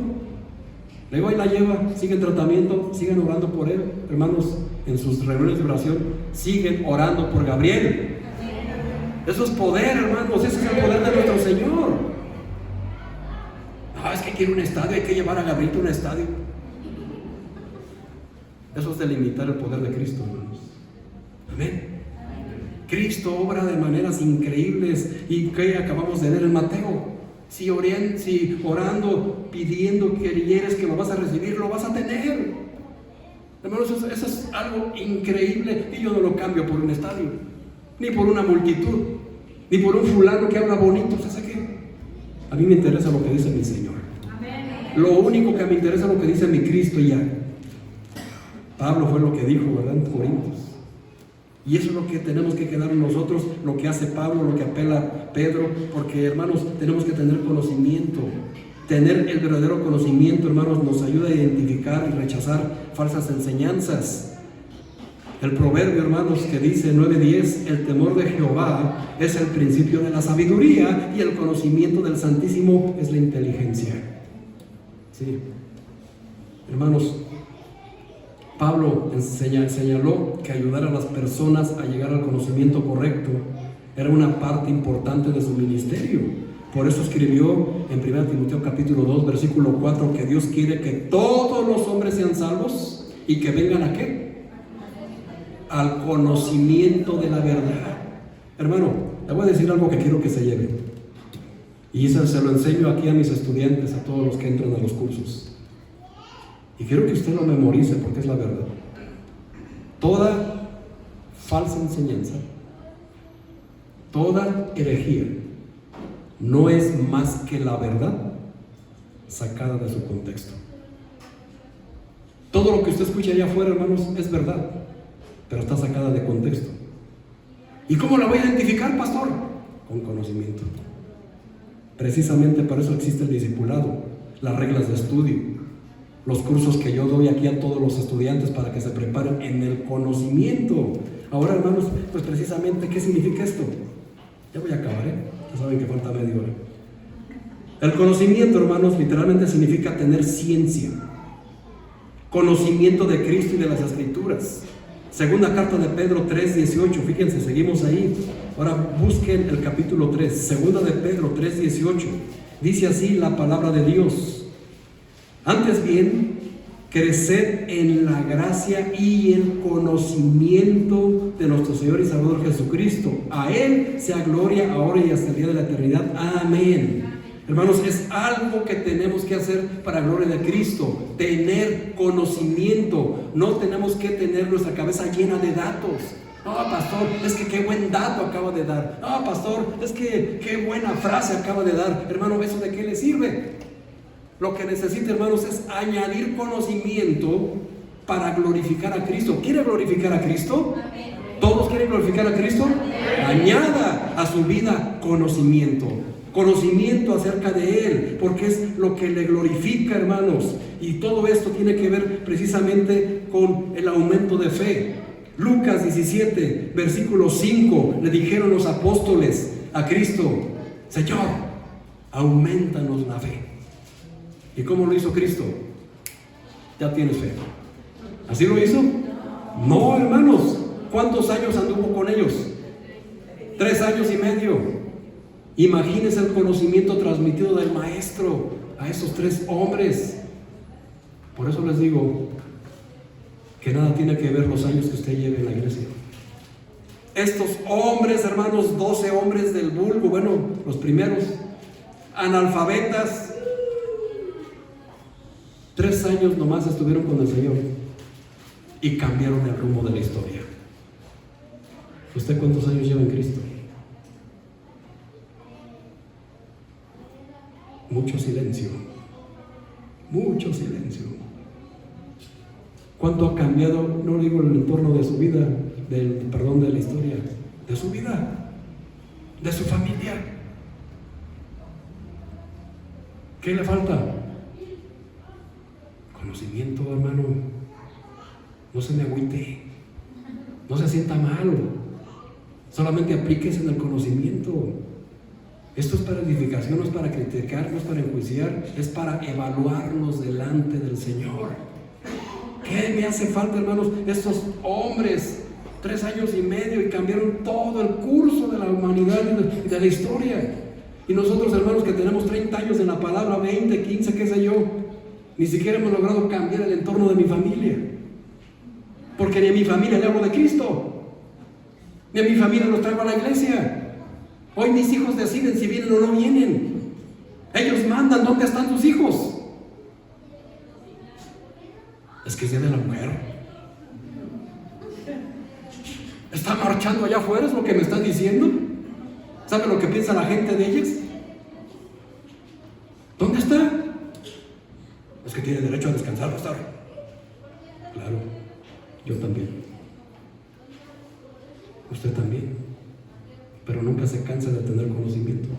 Le digo: ahí la lleva, sigue en tratamiento, sigan orando por él. Hermanos, en sus reuniones de oración, siguen orando por Gabriel. Eso es poder, hermanos, ese es el poder de nuestro Señor. No, es que quiere un estadio, hay que llevar a Gabrielito a un estadio. Eso es delimitar el poder de Cristo, hermanos. Amén. Cristo obra de maneras increíbles. ¿Y qué acabamos de leer en Mateo? Si orando, pidiendo que quieres que lo vas a recibir, lo vas a tener. Hermanos, eso es algo increíble. Y yo no lo cambio por un estadio, ni por una multitud, ni por un fulano que habla bonito. ¿Sabes qué? A mí me interesa lo que dice mi Señor. Lo único que me interesa es lo que dice mi Cristo, y ya. Pablo fue lo que dijo, ¿verdad? En Corintios. Y eso es lo que tenemos que quedar nosotros, lo que hace Pablo, lo que apela Pedro, porque, hermanos, tenemos que tener conocimiento. Tener el verdadero conocimiento, hermanos, nos ayuda a identificar y rechazar falsas enseñanzas. El proverbio, hermanos, que dice 9:10: el temor de Jehová es el principio de la sabiduría, y el conocimiento del Santísimo es la inteligencia. Sí, hermanos, Pablo señaló que ayudar a las personas a llegar al conocimiento correcto era una parte importante de su ministerio. Por eso escribió en 1 Timoteo capítulo 2, versículo 4, que Dios quiere que todos los hombres sean salvos y que vengan ¿a qué? Al conocimiento de la verdad. Hermano, le voy a decir algo que quiero que se lleve. Y se lo enseño aquí a mis estudiantes, a todos los que entran a los cursos. Y quiero que usted lo memorice, porque es la verdad. Toda falsa enseñanza, toda herejía, no es más que la verdad sacada de su contexto. Todo lo que usted escucha allá afuera, hermanos, es verdad, pero está sacada de contexto. ¿Y cómo la voy a identificar, pastor? Con conocimiento. Precisamente para eso existe el discipulado, las reglas de estudio, los cursos que yo doy aquí a todos los estudiantes para que se preparen en el conocimiento. Ahora, hermanos, pues precisamente, ¿qué significa esto? Ya voy a acabar, ya saben que falta media hora. El conocimiento, hermanos, literalmente significa tener ciencia, conocimiento de Cristo y de las Escrituras. Segunda carta de Pedro 3:18, fíjense, seguimos ahí. Ahora busquen el capítulo 3, segunda de Pedro 3:18. Dice así la palabra de Dios: antes bien, creced en la gracia y el conocimiento de nuestro Señor y Salvador Jesucristo. A Él sea gloria ahora y hasta el día de la eternidad. Amén. Hermanos, es algo que tenemos que hacer para la gloria de Cristo, tener conocimiento. No tenemos que tener nuestra cabeza llena de datos. No, pastor, es que qué buen dato acaba de dar. No, pastor, es que qué buena frase acaba de dar. Hermano, ¿eso de qué le sirve? Lo que necesita, hermanos, es añadir conocimiento para glorificar a Cristo. ¿Quiere glorificar a Cristo? ¿Todos quieren glorificar a Cristo? Añada a su vida conocimiento. Conocimiento acerca de Él, porque es lo que le glorifica, hermanos. Y todo esto tiene que ver precisamente con el aumento de fe. Lucas 17, versículo 5, le dijeron los apóstoles a Cristo: Señor, aumentanos la fe. ¿Y cómo lo hizo Cristo? Ya tienes fe. ¿Así lo hizo? No, hermanos. ¿Cuántos años anduvo con ellos? 3 años y medio. Imagínense el conocimiento transmitido del maestro a esos 3 hombres. Por eso les digo que nada tiene que ver los años que usted lleve en la iglesia. Estos hombres, hermanos, 12 hombres del vulgo, bueno, los primeros, analfabetas, 3 años nomás estuvieron con el Señor y cambiaron el rumbo de la historia. ¿Usted cuántos años lleva en Cristo? Mucho silencio, mucho silencio. ¿Cuánto ha cambiado? No digo el entorno de su vida, de la historia, de su vida, de su familia. ¿Qué le falta? Conocimiento, hermano. No se me agüite, no se sienta mal, solamente aplíquese en el conocimiento. Esto es para edificación, no es para criticar, no es para enjuiciar, es para evaluarnos delante del Señor. ¿Qué me hace falta, hermanos? Estos hombres, 3 años y medio, y cambiaron todo el curso de la humanidad y de la historia. Y nosotros, hermanos, que tenemos 30 años en la palabra, 20, 15, qué sé yo, ni siquiera hemos logrado cambiar el entorno de mi familia. Porque ni a mi familia le hablo de Cristo, ni a mi familia los traigo a la iglesia. Hoy mis hijos deciden si vienen o no vienen. Ellos mandan dónde están tus hijos. Es que es día de la mujer. ¿Está marchando allá afuera? ¿Es lo que me están diciendo? ¿Sabe lo que piensa la gente de ellas? ¿Dónde está? Es que tiene derecho a descansar, pastor. Claro, yo también. Usted también. Pero nunca se cansa de tener conocimiento.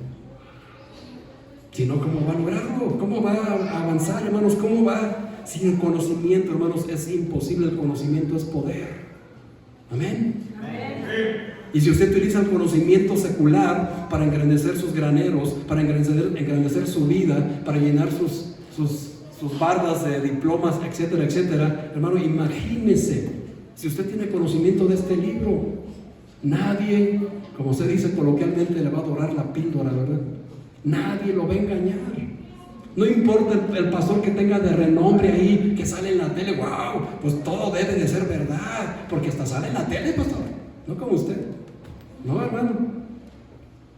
Si no, ¿cómo va a lograrlo? ¿Cómo va a avanzar, hermanos? ¿Cómo va? Sin conocimiento, hermanos, es imposible. El conocimiento es poder. Amén. Y si usted utiliza el conocimiento secular para engrandecer sus graneros, para engrandecer su vida, para llenar sus bardas de diplomas, etcétera, etcétera, hermano, imagínese, si usted tiene conocimiento de este libro, nadie, como se dice coloquialmente, le va a dorar la píldora, ¿verdad? Nadie lo va a engañar. No importa el pastor que tenga de renombre ahí, que sale en la tele, wow, pues todo debe de ser verdad, porque hasta sale en la tele, pastor, no como usted. No, hermano.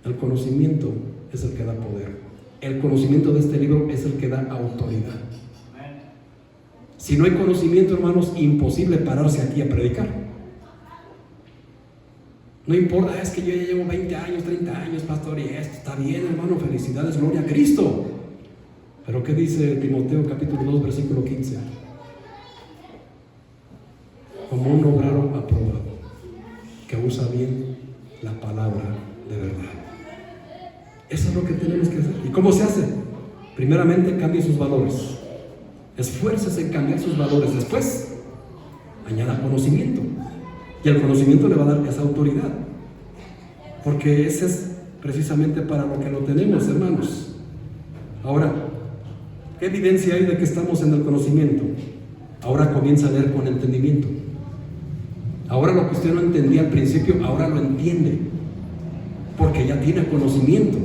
El conocimiento es el que da poder. El conocimiento de este libro es el que da autoridad. Si no hay conocimiento, hermanos, imposible pararse aquí a predicar. No importa, es que yo ya llevo 20 años, 30 años, pastor, y esto está bien, hermano, felicidades, gloria a Cristo. Pero ¿qué dice Timoteo capítulo 2, versículo 15? como un obrero aprobado, que usa bien la palabra de verdad. Eso es lo que tenemos que hacer. ¿Y cómo se hace? Primeramente, cambie sus valores. Esfuércese en cambiar sus valores. Después, añada conocimiento. Y el conocimiento le va a dar esa autoridad. Porque ese es precisamente para lo que lo tenemos, hermanos. Ahora, ¿qué evidencia hay de que estamos en el conocimiento? Ahora comienza a leer con entendimiento. Ahora lo que usted no entendía al principio, ahora lo entiende. Porque ya tiene conocimiento.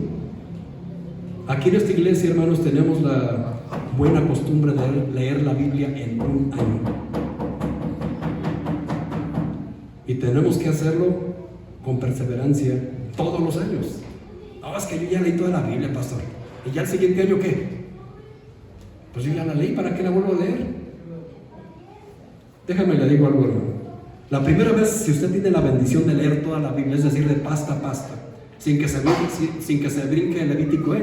Aquí en esta iglesia, hermanos, tenemos la buena costumbre de leer la Biblia en un año. Y tenemos que hacerlo con perseverancia todos los años. No, es que yo ya leí toda la Biblia, pastor. ¿Y ya el siguiente año qué? Pues yo ya la leí, ¿para qué la vuelvo a leer? Déjame le digo algo, hermano. La primera vez, si usted tiene la bendición de leer toda la Biblia, es decir, de pasta a pasta, sin que se brinque el Levítico,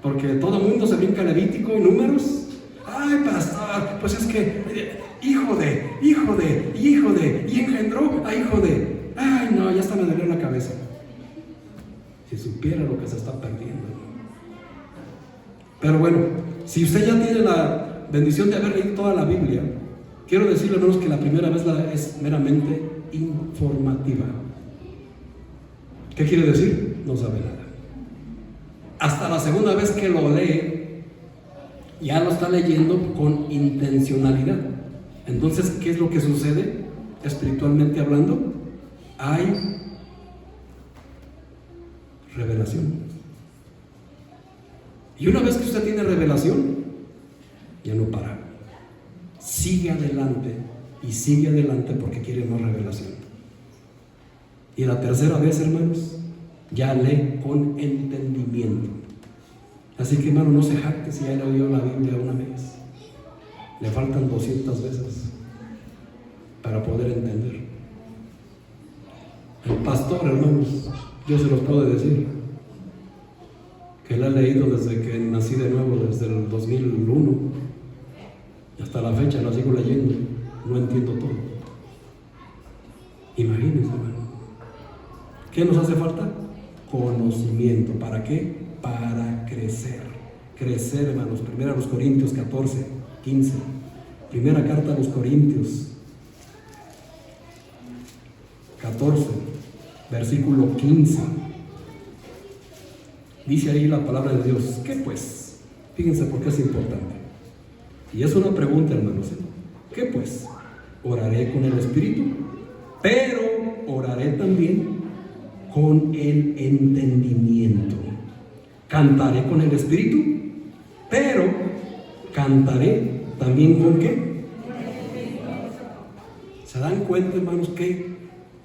porque todo el mundo se brinca Levítico y Números. Ay, pastor, pues es que hijo de, y engendró a hijo de. Ay, no, ya hasta me dolió la cabeza. Si supiera lo que se está perdiendo. Pero bueno, si usted ya tiene la bendición de haber leído toda la Biblia, quiero decirle, hermanos, que la primera vez es meramente informativa. ¿Qué quiere decir? No sabe nada. Hasta la segunda vez que lo lee, ya lo está leyendo con intencionalidad. Entonces, ¿qué es lo que sucede? Espiritualmente hablando, hay revelación. Y una vez que usted tiene revelación, ya no para. Sigue adelante y sigue adelante porque quiere más revelación. Y la tercera vez, hermanos, ya lee con entendimiento. Así que, hermano, no se jacte si ya le oyó la Biblia una vez. Le faltan 200 veces para poder entender. El pastor, hermanos, yo se los puedo decir, que la he leído desde que nací de nuevo, desde el 2001 hasta la fecha, la sigo leyendo, no entiendo todo. Imagínense, hermano. ¿Qué nos hace falta? Conocimiento. ¿Para qué? Para crecer. Crecer, hermanos. Primera a los Corintios 14, 15. Primera carta a los Corintios 14, versículo 15. Dice ahí la palabra de Dios. ¿Qué pues? Fíjense por qué es importante. Y es una pregunta, hermanos. ¿Qué pues? Oraré con el Espíritu, pero oraré también con el entendimiento. Cantaré con el Espíritu, pero cantaré también con ¿qué? ¿Se dan cuenta, hermanos, qué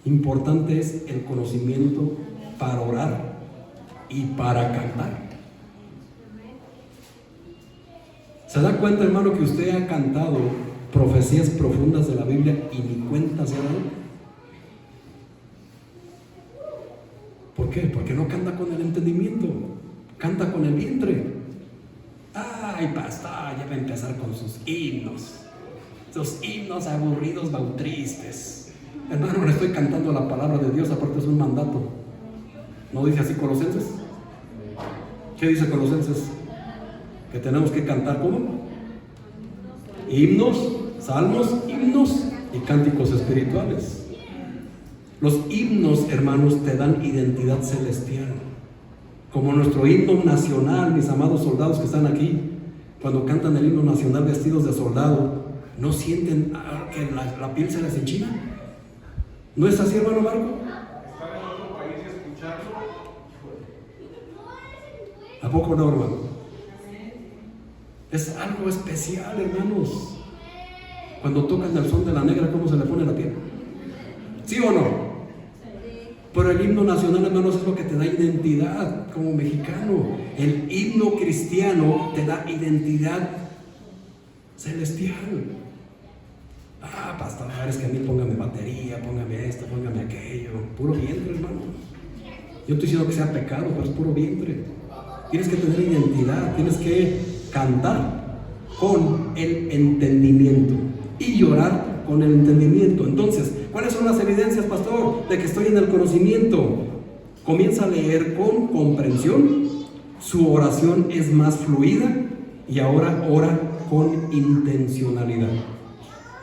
importante es el conocimiento para orar y para cantar? ¿Se da cuenta, hermano, que usted ha cantado profecías profundas de la Biblia y ni cuenta se ha dado? ¿Por qué? Porque no canta con el entendimiento, canta con el vientre. Ay, pastor, ya va a empezar con sus himnos aburridos, bautristes. Hermano, le estoy cantando la palabra de Dios, aparte es un mandato. ¿No dice así Colosenses? ¿Qué dice Colosenses? Que tenemos que cantar ¿cómo? Himnos, salmos, himnos y cánticos espirituales. Los himnos, hermanos, te dan identidad celestial. Como nuestro himno nacional, mis amados soldados que están aquí, cuando cantan el himno nacional vestidos de soldado, ¿no sienten que la piel se les enchina? ¿No es así, hermano Marco? Estar en otro país y escucharlo. ¿A poco no, hermano? Es algo especial, hermanos. Cuando tocan el son de la negra, ¿cómo se le pone la piel? ¿Sí o no? Pero el himno nacional, hermanos, es lo que te da identidad como mexicano. El himno cristiano te da identidad celestial. Ah, pastor, es que a mí póngame batería, póngame esto, póngame aquello. Puro vientre, hermano. Yo estoy diciendo que sea pecado, pero es puro vientre. Tienes que tener identidad, tienes que cantar con el entendimiento y de que estoy en el conocimiento. Comienza a leer con comprensión, su oración es más fluida y ahora ora con intencionalidad,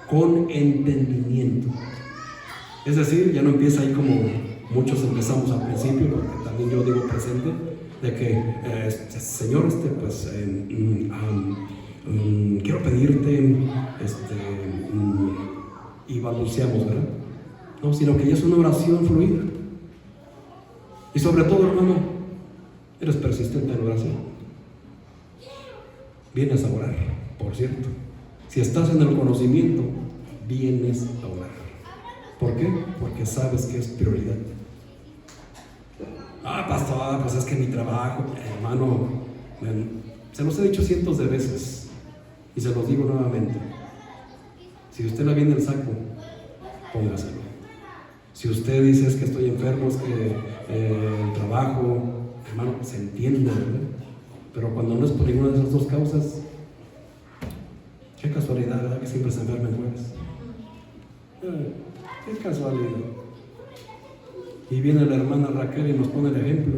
con entendimiento. Es decir, ya no empieza ahí como muchos empezamos al principio, porque también yo digo presente, de que, Señor, quiero pedirte, y balbuceamos, ¿verdad? No, sino que ya es una oración fluida. Y sobre todo, hermano, eres persistente en oración. Vienes a orar, por cierto. Si estás en el conocimiento, vienes a orar. ¿Por qué? Porque sabes que es prioridad. Pastor, pues es que mi trabajo, hermano, se los he dicho cientos de veces y se los digo nuevamente. Si usted la viene el saco, póngaselo. Si usted dice es que estoy enfermo, es que el trabajo, hermano, se entiende, ¿verdad? Pero cuando no es por ninguna de esas dos causas, qué casualidad, ¿verdad? Que siempre se enferma en jueves. Qué casualidad. Y viene la hermana Raquel y nos pone el ejemplo.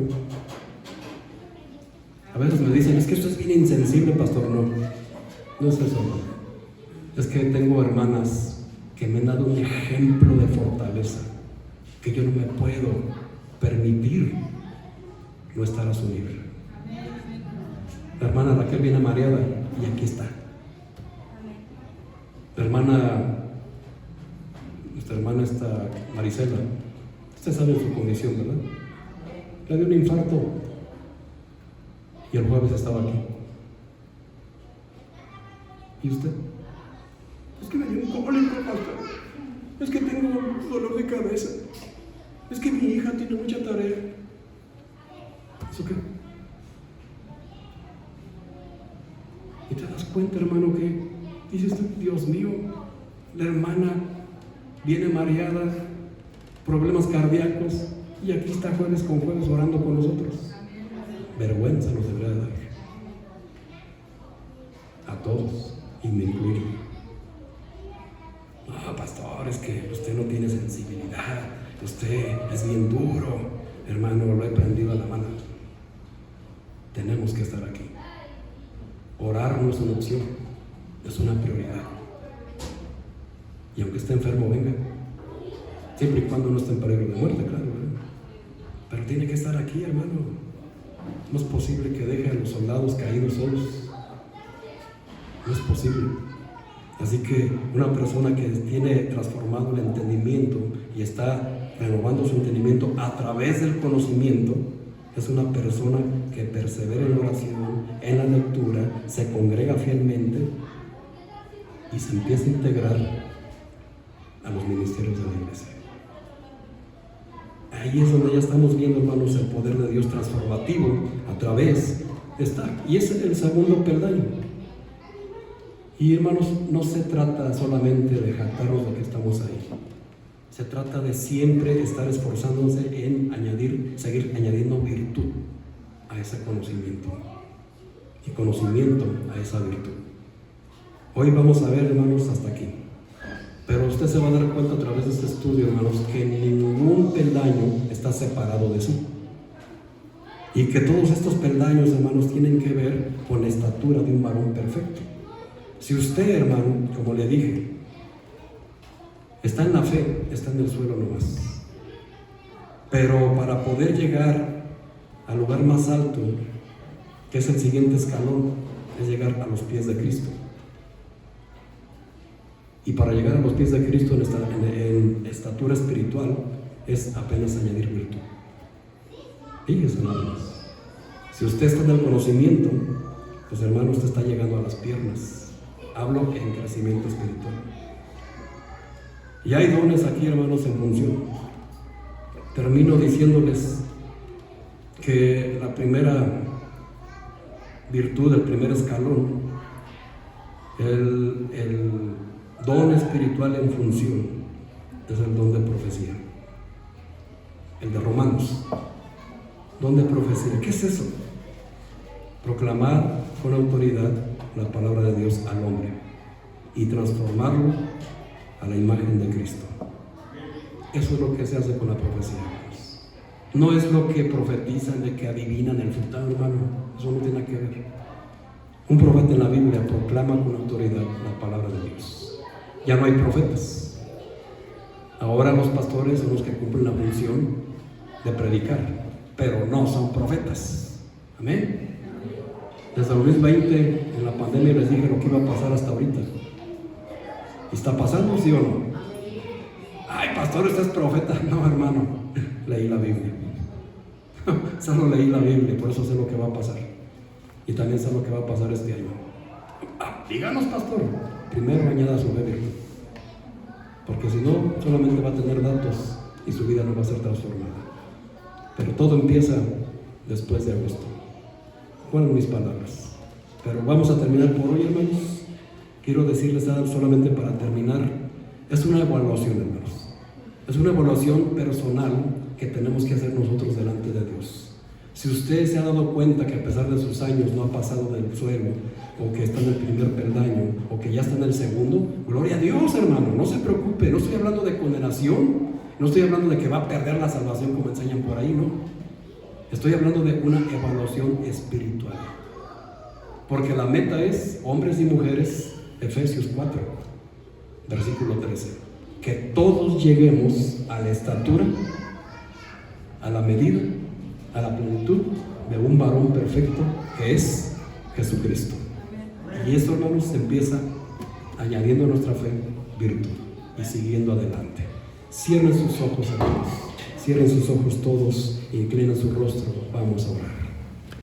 A veces me dicen, es que esto es bien insensible, pastor. No es eso. Es que tengo hermanas que me han dado un ejemplo de fortaleza, que yo no me puedo permitir no estar a su nivel. La hermana Raquel viene mareada y aquí está. Nuestra hermana está Marisela. Usted sabe su condición, ¿verdad? Le dio un infarto y el jueves estaba aquí. ¿Y usted? Es que me dio un cólico, pastor. Es que tengo dolor de cabeza. Es que mi hija tiene mucha tarea. ¿Eso qué? Y te das cuenta, hermano, que dices tú, Dios mío, la hermana viene mareada, problemas cardíacos, y aquí está jueves con jueves orando con nosotros. Vergüenza nos debería dar a todos, y me incluyo. Pastor, es que usted no tiene sensibilidad, usted es bien duro. Hermano, lo he prendido a la mano. Tenemos que estar aquí. Orar no es una opción, es una prioridad. Y aunque esté enfermo, venga. Siempre y cuando no esté en peligro de muerte, claro, ¿verdad? Pero tiene que estar aquí, hermano. No es posible que deje a los soldados caídos solos. No es posible. Así que una persona que tiene transformado el entendimiento y está renovando su entendimiento a través del conocimiento, es una persona que persevera en la oración, en la lectura, se congrega fielmente y se empieza a integrar a los ministerios de la iglesia. Ahí es donde ya estamos viendo, hermanos, el poder de Dios transformativo a través de estar. Y ese es el segundo peldaño. Y, hermanos, no se trata solamente de jactarnos de que estamos ahí. Se trata de siempre estar esforzándose en seguir añadiendo virtud a ese conocimiento y conocimiento a esa virtud. Hoy vamos a ver, hermanos, hasta aquí. Pero usted se va a dar cuenta a través de este estudio, hermanos, que ningún peldaño está separado de sí. Y que todos estos peldaños, hermanos, tienen que ver con la estatura de un varón perfecto. Si usted, hermano, como le dije, está en la fe, está en el suelo nomás. Pero para poder llegar al lugar más alto, que es el siguiente escalón, es llegar a los pies de Cristo. Y para llegar a los pies de Cristo en estatura espiritual, es apenas añadir virtud. Fíjese nada más. Si usted está en el conocimiento, pues, hermano, usted está llegando a las piernas. Hablo en crecimiento espiritual. Y hay dones aquí, hermanos, en función. Termino diciéndoles que la primera virtud, el primer escalón, el don espiritual en función, es el don de profecía. El de Romanos. Don de profecía. ¿Qué es eso? Proclamar con autoridad la palabra de Dios al hombre y transformarlo a la imagen de Cristo. Eso es lo que se hace con la profecía, hermanos. No es lo que profetizan, de que adivinan el futuro, hermano. Eso no tiene nada que ver. Un profeta en la Biblia proclama con autoridad la palabra de Dios. Ya no hay profetas. Ahora los pastores son los que cumplen la función de predicar, pero no son profetas. Amén. Desde el 2020, en la pandemia, les dije lo que iba a pasar hasta ahorita. ¿Está pasando, sí o no? Ay, pastor, usted es profeta. No, hermano, leí la Biblia. Solo leí la Biblia, por eso sé lo que va a pasar. Y también sé lo que va a pasar este año. Díganos, pastor. Primero añada su Biblia, porque si no, solamente va a tener datos y su vida no va a ser transformada. Pero todo empieza después de agosto. Fueron mis palabras. Pero vamos a terminar por hoy, hermanos. Quiero decirles algo solamente para terminar. Es una evaluación, hermanos. Es una evaluación personal que tenemos que hacer nosotros delante de Dios. Si usted se ha dado cuenta que a pesar de sus años no ha pasado del suelo, o que está en el primer peldaño, o que ya está en el segundo, gloria a Dios, hermano, no se preocupe. No estoy hablando de condenación, no estoy hablando de que va a perder la salvación como enseñan por ahí, no. Estoy hablando de una evaluación espiritual, porque la meta es, hombres y mujeres, Efesios 4, versículo 13, que todos lleguemos a la estatura, a la medida, a la plenitud de un varón perfecto, que es Jesucristo. Y eso, hermanos, se empieza añadiendo a nuestra fe virtud y siguiendo adelante. Cierren sus ojos, hermanos. Cierren sus ojos todos, inclinen su rostro. Vamos a orar.